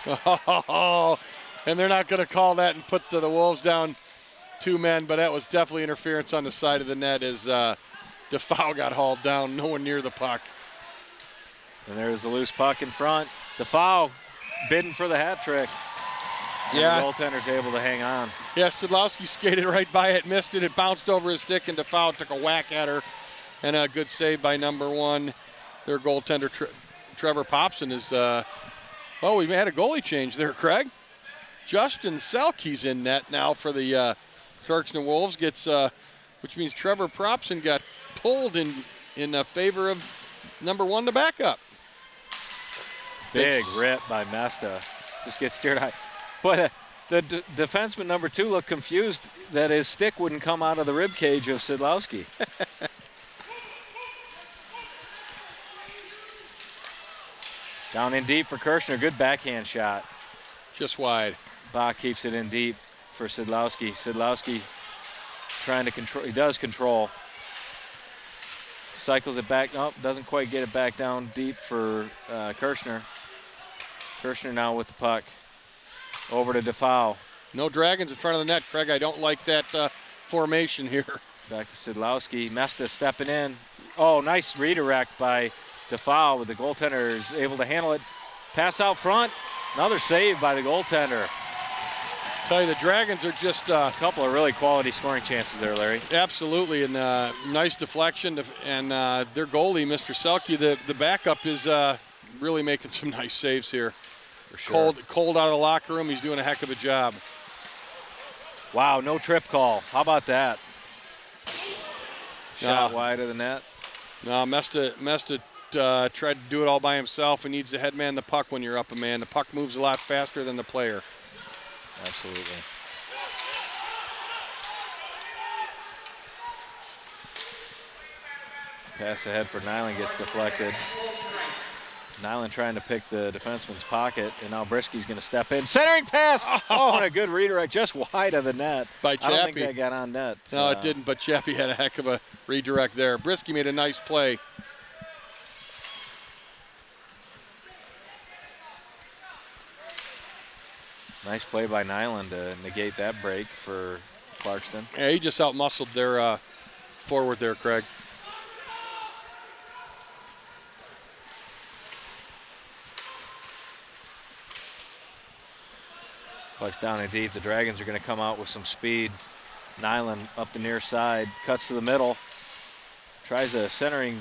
S2: Oh, and they're not going to call that and put the Wolves down 2 men, but that was definitely interference on the side of the net as DeFoe got hauled down, no one near the puck.
S1: And there's the loose puck in front. DeFoe bidding for the hat trick.
S2: Yeah.
S1: And the goaltender's able to hang on.
S2: Yeah, Sidlowski skated right by it, missed it. It bounced over his stick, and DeFoe took a whack at her. And a good save by number 1. Their goaltender, Trevor Popson, is, well, we had a goalie change there, Craig. Justin Selke's in net now for the Clarkston Wolves, which means Trevor Popson got pulled in favor of number 1 to back up.
S1: Big rip by Mesta. Just gets steered high. But the defenseman number 2 looked confused that his stick wouldn't come out of the rib cage of Sidlowski. Down in deep for Kirshner. Good backhand shot.
S2: Just wide.
S1: Bach keeps it in deep for Sidlowski. Sidlowski trying to control. He does control. Cycles it back. Nope, doesn't quite get it back down deep for Kirshner. Kirshner now with the puck. Over to DeFoe.
S2: No Dragons in front of the net, Craig. I don't like that formation here.
S1: Back to Sidlowski. Mesta stepping in. Oh, nice redirect by DeFoul, with the goaltender is able to handle it. Pass out front. Another save by the goaltender.
S2: Tell you, the Dragons are just
S1: A couple of really quality scoring chances there, Larry.
S2: absolutely, and nice deflection. And their goalie, Mr. Selke, the backup, is really making some nice saves here.
S1: For sure.
S2: Cold out of the locker room. He's doing a heck of a job.
S1: Wow, no trip call. How about that? Shot
S2: No.
S1: wide of the net.
S2: No, Mesta tried to do it all by himself. He needs to headman the puck when you're up a man. The puck moves a lot faster than the player.
S1: Absolutely. Pass ahead for Nyland gets deflected. Nyland trying to pick the defenseman's pocket, and now Brisky's going to step in. Centering pass! Oh, and a good redirect just wide of the net.
S2: By
S1: I don't think
S2: Chappie.
S1: that got on net.
S2: No, it didn't, but Chappie had a heck of a redirect there. Brisky made a nice play.
S1: Nice play by Nyland to negate that break for Clarkston.
S2: Yeah, he just out-muscled their forward there, Craig.
S1: Puck's down and deep. The Dragons are going to come out with some speed. Nyland up the near side, cuts to the middle, tries a centering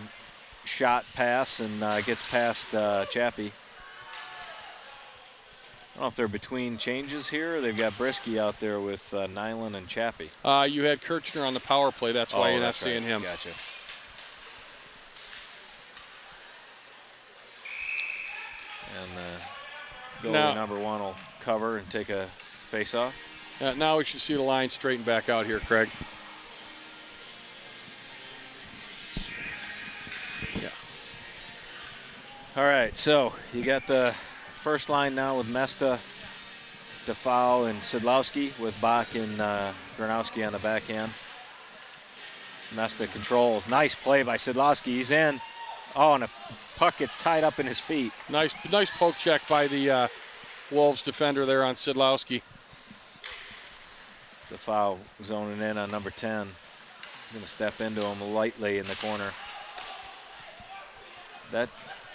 S1: shot pass and gets past Chappie. I don't know if they're between changes here, or they've got Brisky out there with Nyland and Chappie.
S2: You had Kirchner on the power play. That's why you're not seeing him.
S1: Gotcha. And goalie number one will cover and take a face-off.
S2: Now we should see the line straighten back out here, Craig. Yeah.
S1: All right, so you got the first line now with Mesta, DeFoul, and Sidlowski, with Bach and Gronowski on the backhand. Mesta controls. Nice play by Sidlowski. He's in. Oh, and a puck gets tied up in his feet.
S2: Nice poke check by the Wolves defender there on Sidlowski.
S1: DeFoul zoning in on number 10. Going to step into him lightly in the corner. That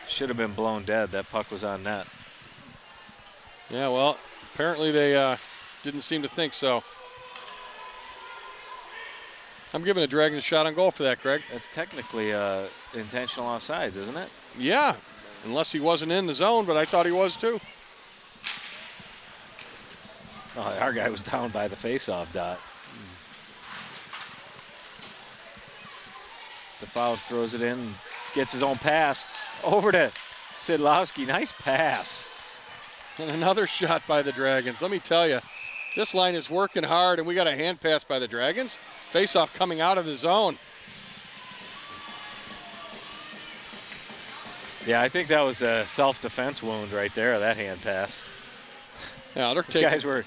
S1: should have been blown dead. That puck was on net.
S2: Yeah, well, apparently they didn't seem to think so. I'm giving the Dragons a shot on goal for that, Craig.
S1: That's technically intentional offsides, isn't it?
S2: Yeah, unless he wasn't in the zone, but I thought he was too.
S1: Oh, our guy was down by the face-off dot. DeFoul throws it in, gets his own pass over to Sidlowski. Nice pass.
S2: And another shot by the Dragons. Let me tell you, this line is working hard, and we got a hand pass by the Dragons. Face-off coming out of the zone.
S1: Yeah, I think that was a self-defense wound right there, that hand pass.
S2: Yeah, they're
S1: These guys were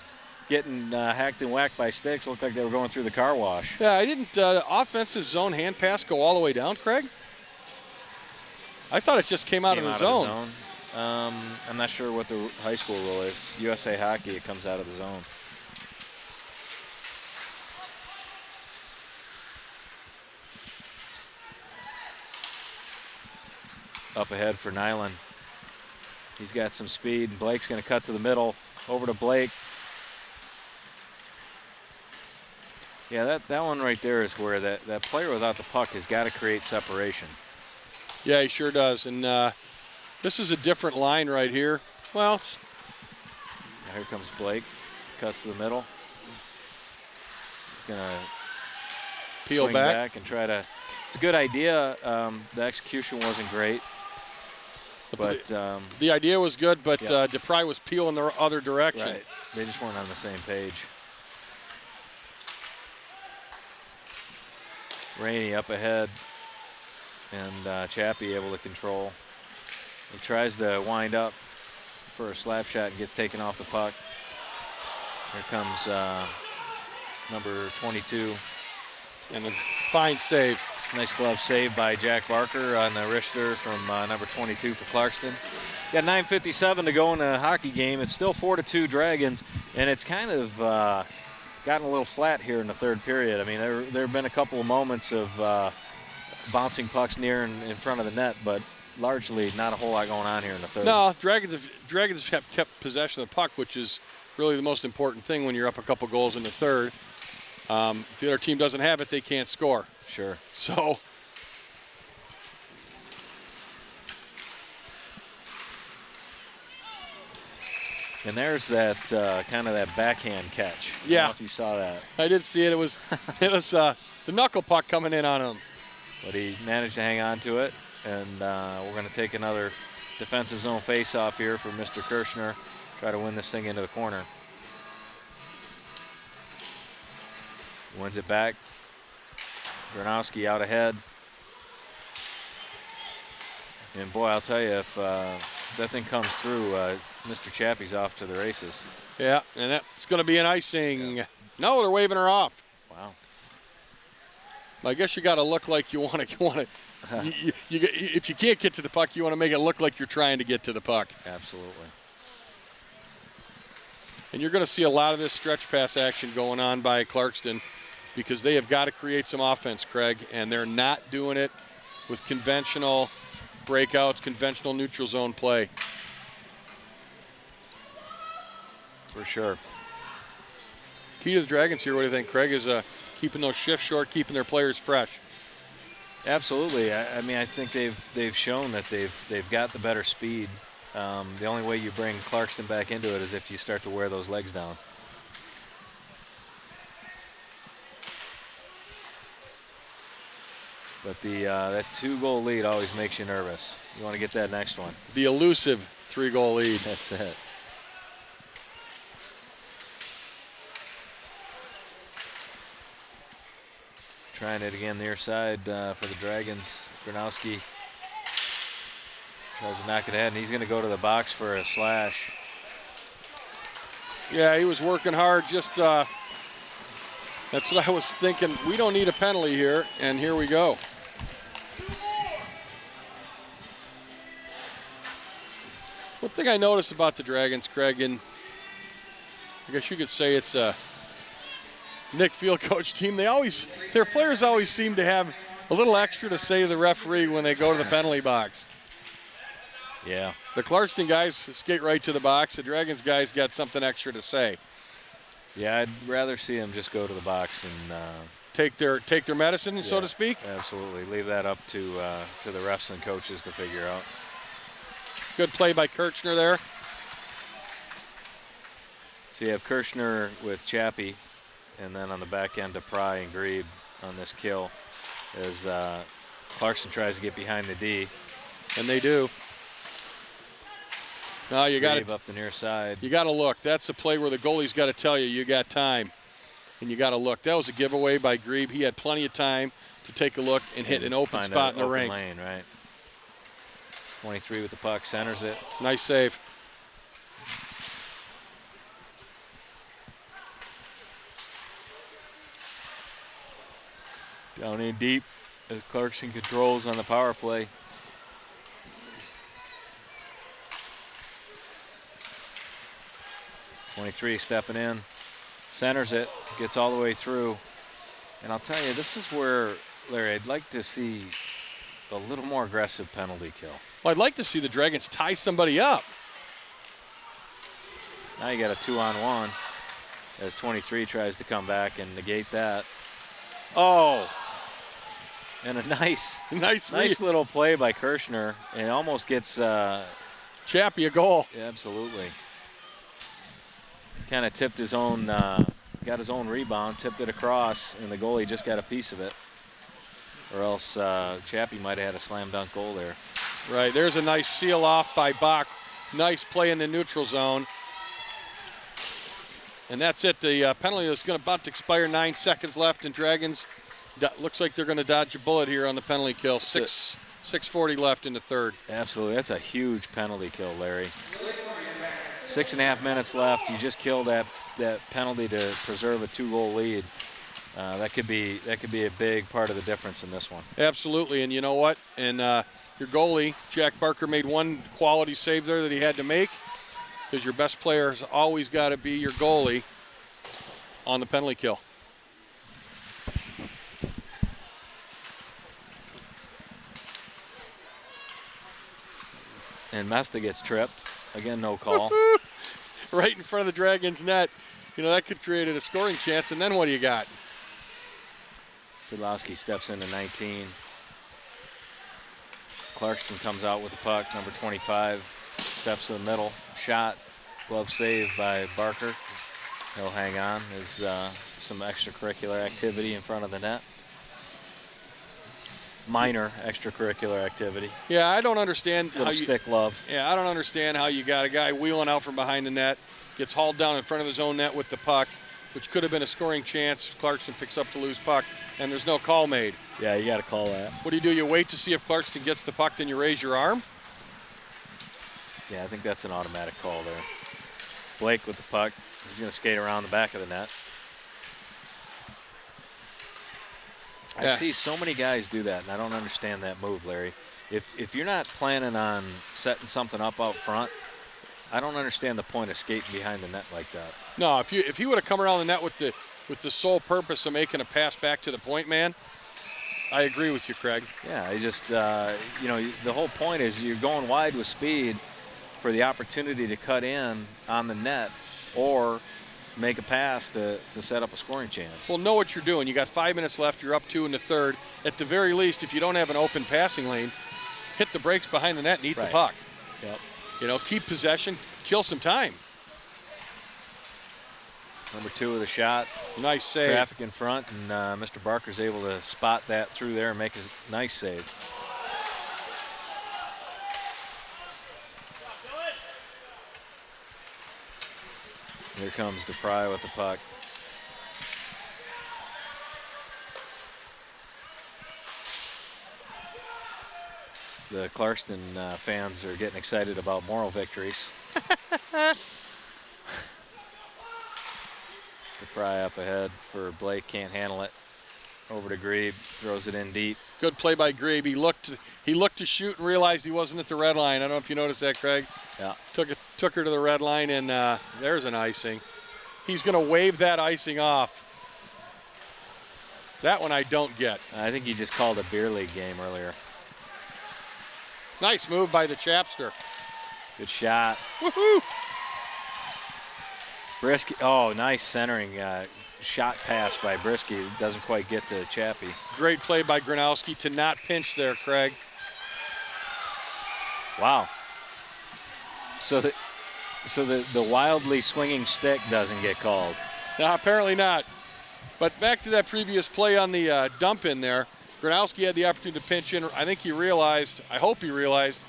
S1: getting hacked and whacked by sticks. Looked like they were going through the car wash.
S2: Yeah, I didn't offensive zone hand pass go all the way down, Craig? I thought it just came out of the zone.
S1: I'm not sure what the high school rule is. USA Hockey, it comes out of the zone. Up ahead for Nyland. He's got some speed, and Blake's going to cut to the middle. Over to Blake. Yeah, that one right there is where that player without the puck has got to create separation.
S2: Yeah, he sure does. And this is a different line right here. Well,
S1: Now here comes Blake. Cuts to the middle. He's going to
S2: peel
S1: swing
S2: back.
S1: back and try to. It's a good idea. The execution wasn't great. But
S2: the idea was good, but
S1: yeah.
S2: DePry was peeling the other direction.
S1: right, they just weren't on the same page. Rainey up ahead, and Chappie able to control. He tries to wind up for a slap shot and gets taken off the puck. Here comes number 22.
S2: And a fine save.
S1: Nice glove save by Jack Barker on the wrister from number 22 for Clarkston. Got 9:57 to go in the hockey game. It's still 4-2 Dragons, and it's kind of gotten a little flat here in the third period. I mean, there have been a couple of moments of bouncing pucks near and in front of the net, but largely not a whole lot going on here in the third.
S2: No, Dragons have kept possession of the puck, which is really the most important thing when you're up a couple goals in the third. If the other team doesn't have it, they can't score.
S1: Sure.
S2: So
S1: and there's that kind of that backhand catch. I
S2: Yeah.
S1: don't know if you saw that.
S2: I did see it. It was the knuckle puck coming in on him.
S1: But he managed to hang on to it, and we're going to take another defensive zone face-off here for Mr. Kirshner. Try to win this thing into the corner. Wins it back. Gronowski out ahead. And boy, I'll tell you, if that thing comes through, Mr. Chappie's off to the races.
S2: Yeah, and that's going to be an icing. Yeah. No, they're waving her off.
S1: Wow.
S2: I guess you got to look like you want to. If you can't get to the puck, you want to make it look like you're trying to get to the puck.
S1: Absolutely.
S2: And you're going to see a lot of this stretch pass action going on by Clarkston because they have got to create some offense, Craig, and they're not doing it with conventional breakouts, conventional neutral zone play.
S1: For sure.
S2: Key to the Dragons here, what do you think, Craig, is keeping those shifts short, keeping their players fresh.
S1: Absolutely. I mean, I think they've shown that they've got the better speed. The only way you bring Clarkston back into it is if you start to wear those legs down. But that 2-goal lead always makes you nervous. You want to get that next one.
S2: The elusive 3-goal lead.
S1: That's it. Trying it again near side for the Dragons. Gronowski tries to knock it ahead, and he's going to go to the box for a slash.
S2: Yeah, he was working hard. Just that's what I was thinking. We don't need a penalty here, and here we go. One thing I noticed about the Dragons, Craig, and I guess you could say it's a Nick Field coach team. Their players always seem to have a little extra to say to the referee when they go to the penalty box.
S1: Yeah.
S2: The Clarkston guys skate right to the box. The Dragons guys got something extra to say.
S1: Yeah, I'd rather see them just go to the box and
S2: take their medicine,
S1: yeah,
S2: so to speak.
S1: Absolutely. Leave that up to the refs and coaches to figure out.
S2: Good play by Kirchner there.
S1: So you have Kirshner with Chappie, and then on the back end, Pry and Grebe on this kill as Clarkston tries to get behind the D.
S2: And they do. Now you got
S1: up the near side.
S2: You got to look. That's a play where the goalie's got to tell you got time, and you got to look. That was a giveaway by Grebe. He had plenty of time to take a look and hit an open spot in the rink.
S1: Lane, right. 23 with the puck, centers it.
S2: Nice save.
S1: Down in deep as Clarkston controls on the power play. .23 stepping in, centers it, gets all the way through. And I'll tell you, this is where, Larry, I'd like to see a little more aggressive penalty kill.
S2: Well, I'd like to see the Dragons tie somebody up.
S1: Now you got a 2-on-1 as 23 tries to come back and negate that. Oh, and a nice little play by Kirshner, and almost gets
S2: Chappie a goal.
S1: Yeah, absolutely. Kind of tipped his own, got his own rebound, tipped it across, and the goalie just got a piece of it. Or else Chappie might have had a slam dunk goal there.
S2: Right, there's a nice seal off by Bach. Nice play in the neutral zone. And that's it. The penalty is about to expire. 9 seconds left, and Dragons looks like they're going to dodge a bullet here on the penalty kill. 6:40 left in the third.
S1: Absolutely, that's a huge penalty kill, Larry. 6.5 minutes left. You just killed that penalty to preserve a 2-goal lead. That could be a big part of the difference in this one.
S2: Absolutely, and you know what? And your goalie, Jack Barker, made one quality save there that he had to make, because your best player has always got to be your goalie. on the penalty kill.
S1: And Mesta gets tripped. Again, no call.
S2: Right in front of the Dragons net. You know, that could create a scoring chance, and then what do you got?
S1: Sadlowski steps into 19. Clarkston comes out with the puck, number 25. Steps to the middle. Shot. Glove save by Barker. He'll hang on. There's some extracurricular activity in front of the net. Minor extracurricular activity.
S2: Yeah, I don't understand
S1: Little stick love.
S2: Yeah, I don't understand how you got a guy wheeling out from behind the net, gets hauled down in front of his own net with the puck, which could have been a scoring chance. Clarkston picks up the loose puck, and there's no call made.
S1: Yeah, you got to call that.
S2: What do? You wait to see if Clarkston gets the puck, then you raise your arm?
S1: Yeah, I think that's an automatic call there. Blake with the puck. He's going to skate around the back of the net.
S2: Yeah.
S1: I see so many guys do that, and I don't understand that move, Larry. If you're not planning on setting something up out front, I don't understand the point of skating behind the net like that.
S2: No, if he would have come around the net with the sole purpose of making a pass back to the point man, I agree with you, Craig.
S1: Yeah, I just, you know, the whole point is you're going wide with speed for the opportunity to cut in on the net or make a pass to set up a scoring chance.
S2: Well, know what you're doing. You got 5 minutes left. You're up 2 in the third. At the very least, if you don't have an open passing lane, hit the brakes behind the net and eat the puck.
S1: Yep.
S2: You know, keep possession, kill some time.
S1: Number 2 with a shot.
S2: Nice save.
S1: Traffic in front, and Mr. Barker's able to spot that through there and make a nice save. Here comes DePry with the puck. The Clarkston fans are getting excited about moral victories. DePry up ahead for Blake, can't handle it. Over to Grebe, throws it in deep.
S2: Good play by Grebe. He looked to shoot and realized he wasn't at the red line. I don't know if you noticed that, Craig.
S1: Yeah.
S2: Took her to the red line, and there's an icing. He's going to wave that icing off. That one I don't get.
S1: I think he just called a beer league game earlier.
S2: Nice move by the Chapster.
S1: Good shot.
S2: Woohoo!
S1: Brisky, oh, nice centering shot pass by Brisky. Doesn't quite get to Chappie.
S2: Great play by Gronowski to not pinch there, Craig.
S1: Wow. So the wildly swinging stick doesn't get called.
S2: No, apparently not. But back to that previous play on the dump in there. Gronowski had the opportunity to pinch in. I think he realized, I hope he realized,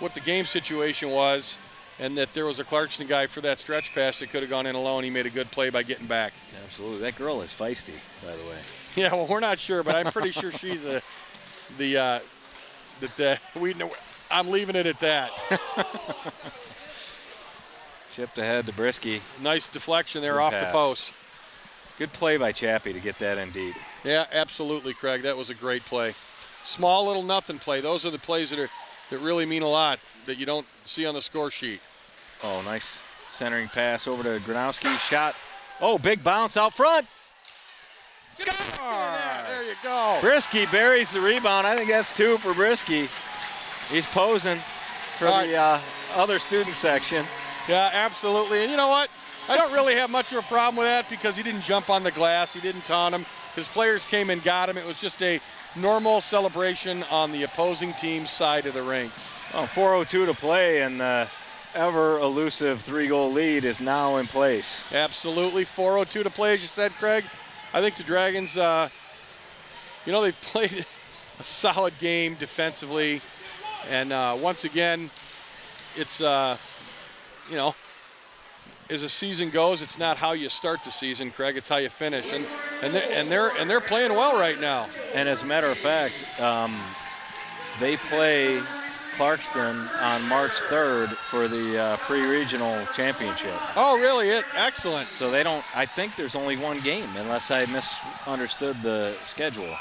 S2: what the game situation was and that there was a Clarkston guy for that stretch pass that could have gone in alone. He made a good play by getting back.
S1: Absolutely. That girl is feisty, by the way.
S2: Yeah, well, we're not sure, but I'm pretty sure she's we know. I'm leaving it at that.
S1: Chipped ahead to Brisky.
S2: Nice deflection there
S1: Good
S2: off
S1: pass.
S2: the post.
S1: Good play by Chappie to get that in deep.
S2: Yeah, absolutely, Craig. That was a great play. Small little nothing play. Those are the plays that really mean a lot that you don't see on the score sheet.
S1: Oh, nice centering pass over to Gronowski. Shot. Oh, big bounce out front.
S2: Get in there you go.
S1: Brisky buries the rebound. I think that's 2 for Brisky. He's posing for the other student section.
S2: Yeah, absolutely. And you know what? I don't really have much of a problem with that because he didn't jump on the glass. He didn't taunt him. His players came and got him. It was just a normal celebration on the opposing team's side of the rink.
S1: Oh, 4:02 to play, and the ever elusive 3-goal lead is now in place.
S2: Absolutely. 4:02 to play, as you said, Craig. I think the Dragons, they've played a solid game defensively. And once again, it's, as a season goes, it's not how you start the season, Craig. It's how you finish, and they're playing well right now.
S1: And as a matter of fact, they play Clarkston on March 3rd for the pre-regional championship.
S2: Oh, really? Excellent.
S1: So they don't. I think there's only one game, unless I misunderstood the schedule.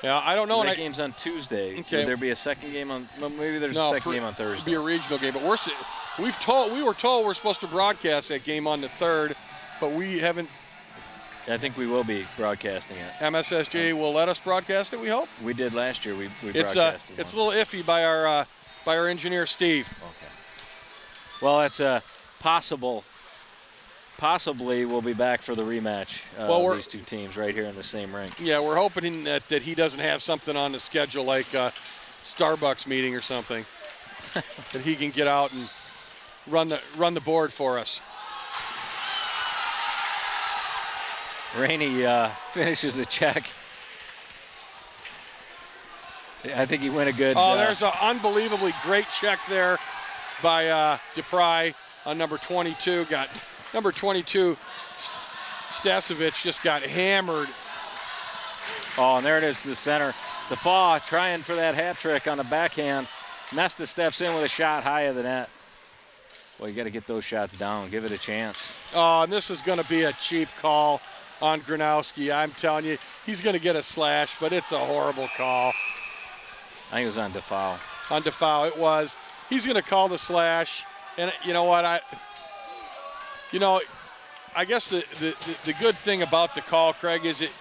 S2: Yeah, I don't know.
S1: That game's on Tuesday.
S2: Okay.
S1: Would there be a second game on? Well, maybe there's a second game on Thursday.
S2: It'd be a regional game, but we were told we're supposed to broadcast that game on the 3rd, but we haven't.
S1: I think we will be broadcasting it.
S2: MSSJ will let us broadcast it, we hope.
S1: We did last year. We
S2: It's
S1: broadcasted
S2: it's a
S1: one.
S2: little iffy by our engineer Steve.
S1: Okay. Well, it's a possibly we'll be back for the rematch of these two teams right here in the same rink.
S2: Yeah, we're hoping that he doesn't have something on the schedule like a Starbucks meeting or something, that he can get out and run the board for us.
S1: Rainey finishes the check. I think he went a good.
S2: Oh, there's an unbelievably great check there by DePry on number 22. Got number 22, Stasevich just got hammered.
S1: Oh, and there it is, the center. Defoe trying for that hat trick on the backhand. Mesta steps in with a shot high of the net. Well, you got to get those shots down. Give it a chance.
S2: Oh, and this is going to be a cheap call on Gronowski. I'm telling you, he's going to get a slash, but it's a horrible call.
S1: I think it was on Defoe.
S2: On Defoe, it was. He's going to call the slash, and you know what? I guess the good thing about the call, Craig, is it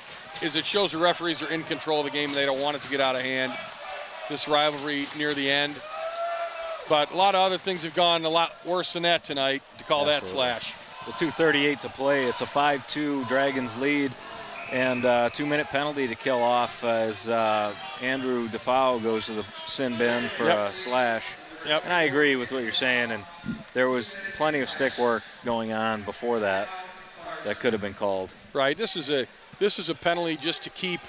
S2: shows the referees are in control of the game and they don't want it to get out of hand. This rivalry near the end, but a lot of other things have gone a lot worse than that tonight to call
S1: Absolutely.
S2: that slash.
S1: With 2:38 to play, it's a 5-2 Dragons lead, and 2-minute penalty to kill off as Andrew Defoe goes to the sin bin for a slash.
S2: Yep.
S1: And I agree with what you're saying, and there was plenty of stick work going on before that could have been called.
S2: Right. This is a penalty just to keep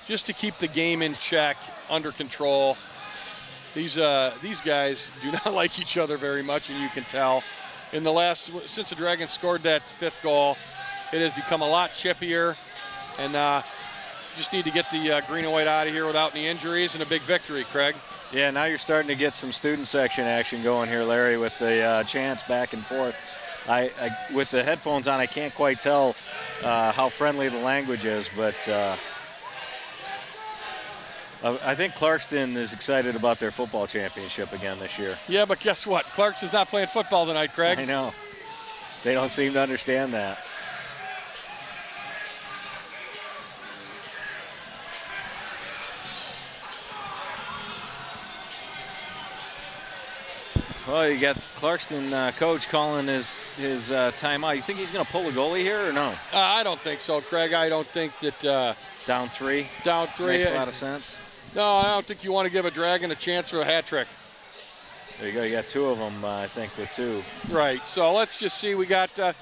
S2: the game in check, under control. These guys do not like each other very much, and you can tell. Since the Dragons scored that 5th goal, it has become a lot chippier, and just need to get the green and white out of here without any injuries and a big victory, Craig.
S1: Yeah, now you're starting to get some student section action going here, Larry, with the chants back and forth. I with the headphones on, I can't quite tell how friendly the language is, but I think Clarkston is excited about their football championship again this year.
S2: Yeah, but guess what? Clarkston's not playing football tonight, Craig.
S1: I know. They don't seem to understand that. Well, you got Clarkston coach calling his timeout. You think he's going to pull the goalie here or no?
S2: I don't think so, Craig. I don't think that
S1: Down three makes a lot of sense.
S2: No, I don't think you want to give a Dragon a chance for a hat trick.
S1: There you go. You got 2 of them, I think, with 2.
S2: Right. So let's just see. We got the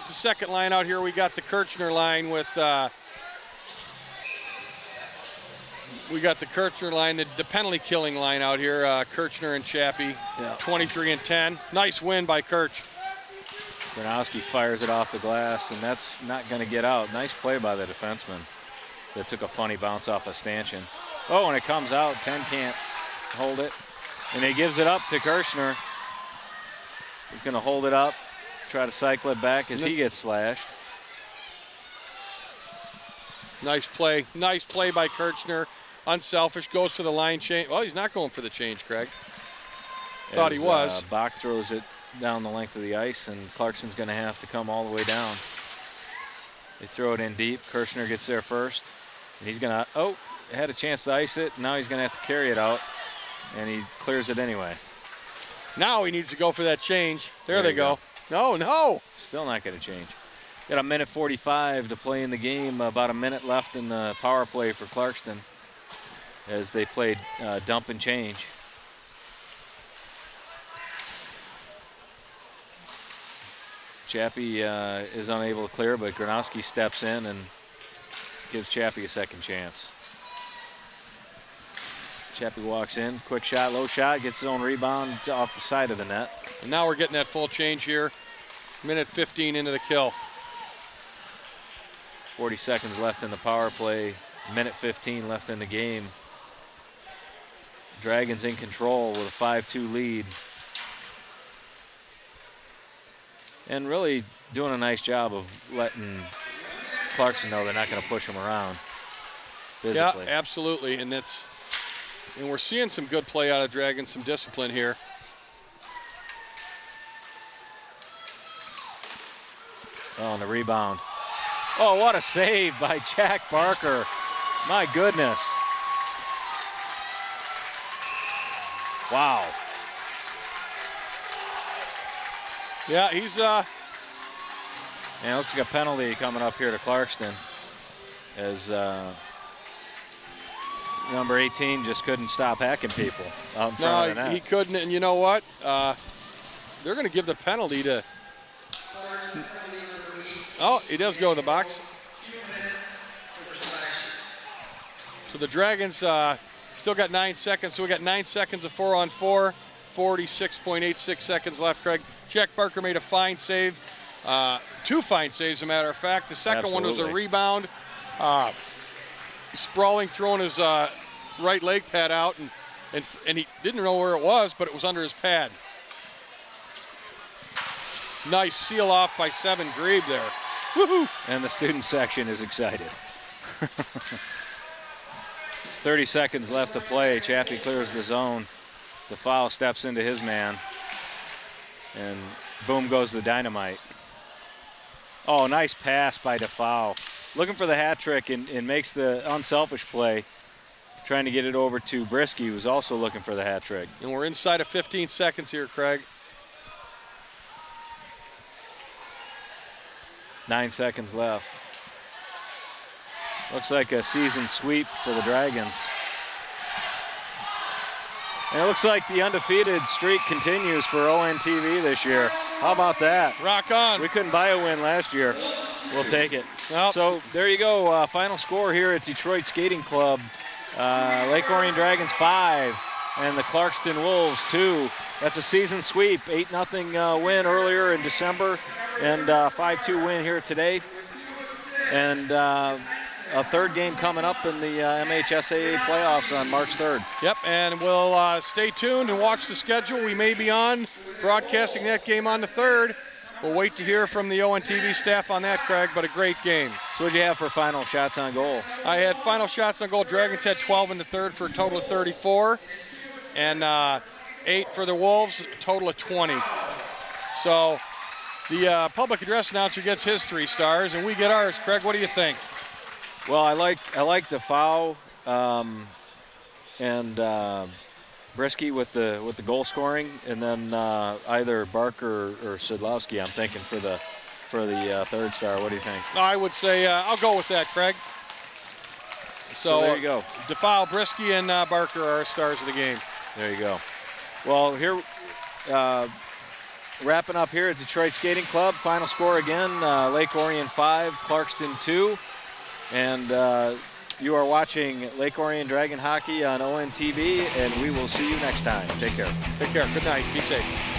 S2: second line out here. We got the Kirchner line with. We got the Kirchner line, the penalty killing line out here. Kirchner and Chappie, 23-10. Nice win by Kirch.
S1: Gronowski fires it off the glass, and that's not going to get out. Nice play by the defenseman. So it took a funny bounce off a stanchion. Oh, and it comes out. 10 can't hold it. And he gives it up to Kirchner. He's going to hold it up, try to cycle it back as he gets slashed.
S2: Nice play by Kirchner. Unselfish, goes for the line change. Well, he's not going for the change, Craig. Thought he was.
S1: Bach throws it down the length of the ice, and Clarkson's going to have to come all the way down. They throw it in deep. Kirchner gets there first, and he's going to, had a chance to ice it. Now he's going to have to carry it out, and he clears it anyway.
S2: Now he needs to go for that change. There they go. No.
S1: Still not going to change. Got a minute 45 to play in the game. About a minute left in the power play for Clarkston as they played dump and change. Chappie is unable to clear, but Gronowski steps in and gives Chappie a second chance. Chappie walks in, quick shot, low shot, gets his own rebound off the side of the net.
S2: And now we're getting that full change here. Minute 15 into the kill.
S1: 40 seconds left in the power play, minute 15 left in the game. Dragons in control with a 5-2 lead. And really doing a nice job of letting Clarkston know they're not going to push him around physically.
S2: Yeah, absolutely. And we're seeing some good play out of Dragons, some discipline here.
S1: Oh, and the rebound. Oh, what a save by Jack Barker. My goodness. Wow.
S2: Yeah, he's
S1: And it looks like a penalty coming up here to Clarkston, as number 18 just couldn't stop hacking people out in front of the net.
S2: he couldn't, and you know what? They're going to give the penalty to. Oh, he does go to the box. So the Dragons still got 9 seconds. So we got 9 seconds of 4-on-4, 46.86 seconds left, Craig. Jack Barker made a fine save. 2 fine saves, as a matter of fact. The second one was a rebound. Sprawling, throwing his right leg pad out, and he didn't know where it was, but it was under his pad. Nice seal off by Seven Grebe there. Woohoo!
S1: And the student section is excited. 30 seconds left to play. Chappie clears the zone. DeFoul steps into his man. And boom goes the dynamite. Oh, nice pass by DeFoul. Looking for the hat trick and makes the unselfish play. Trying to get it over to Brisky, who's also looking for the hat trick.
S2: And we're inside of 15 seconds here, Craig.
S1: 9 seconds left. Looks like a season sweep for the Dragons. And it looks like the undefeated streak continues for ONTV this year. How about that?
S2: Rock on.
S1: We couldn't buy a win last year. We'll take it.
S2: Well,
S1: so there you go. Final score here at Detroit Skating Club. Lake Orion Dragons 5 and the Clarkston Wolves 2. That's a season sweep. 8-0 win earlier in December and 5-2 win here today. And a third game coming up in the MHSAA playoffs on March 3rd.
S2: Yep, and we'll stay tuned and watch the schedule. We may be on broadcasting that game on the 3rd. We'll wait to hear from the ONTV staff on that, Craig, but a great game.
S1: So what did you have for final shots on goal?
S2: I had final shots on goal. Dragons had 12 in the 3rd for a total of 34, and 8 for the Wolves, a total of 20. So the public address announcer gets his 3 stars, and we get ours. Craig, what do you think?
S1: Well, I like DeFoul and Brisky with the goal scoring, and then either Barker or Sidlowski, I'm thinking, for the 3rd star. What do you think?
S2: I would say I'll go with that, Craig.
S1: So there you go.
S2: DeFoul, Brisky, and Barker are our stars of the game.
S1: There you go. Well, here, wrapping up here at Detroit Skating Club. Final score again, Lake Orion 5, Clarkston 2. And you are watching Lake Orion Dragon Hockey on ONTV, and we will see you next time. Take care.
S2: Take care. Good night. Be safe.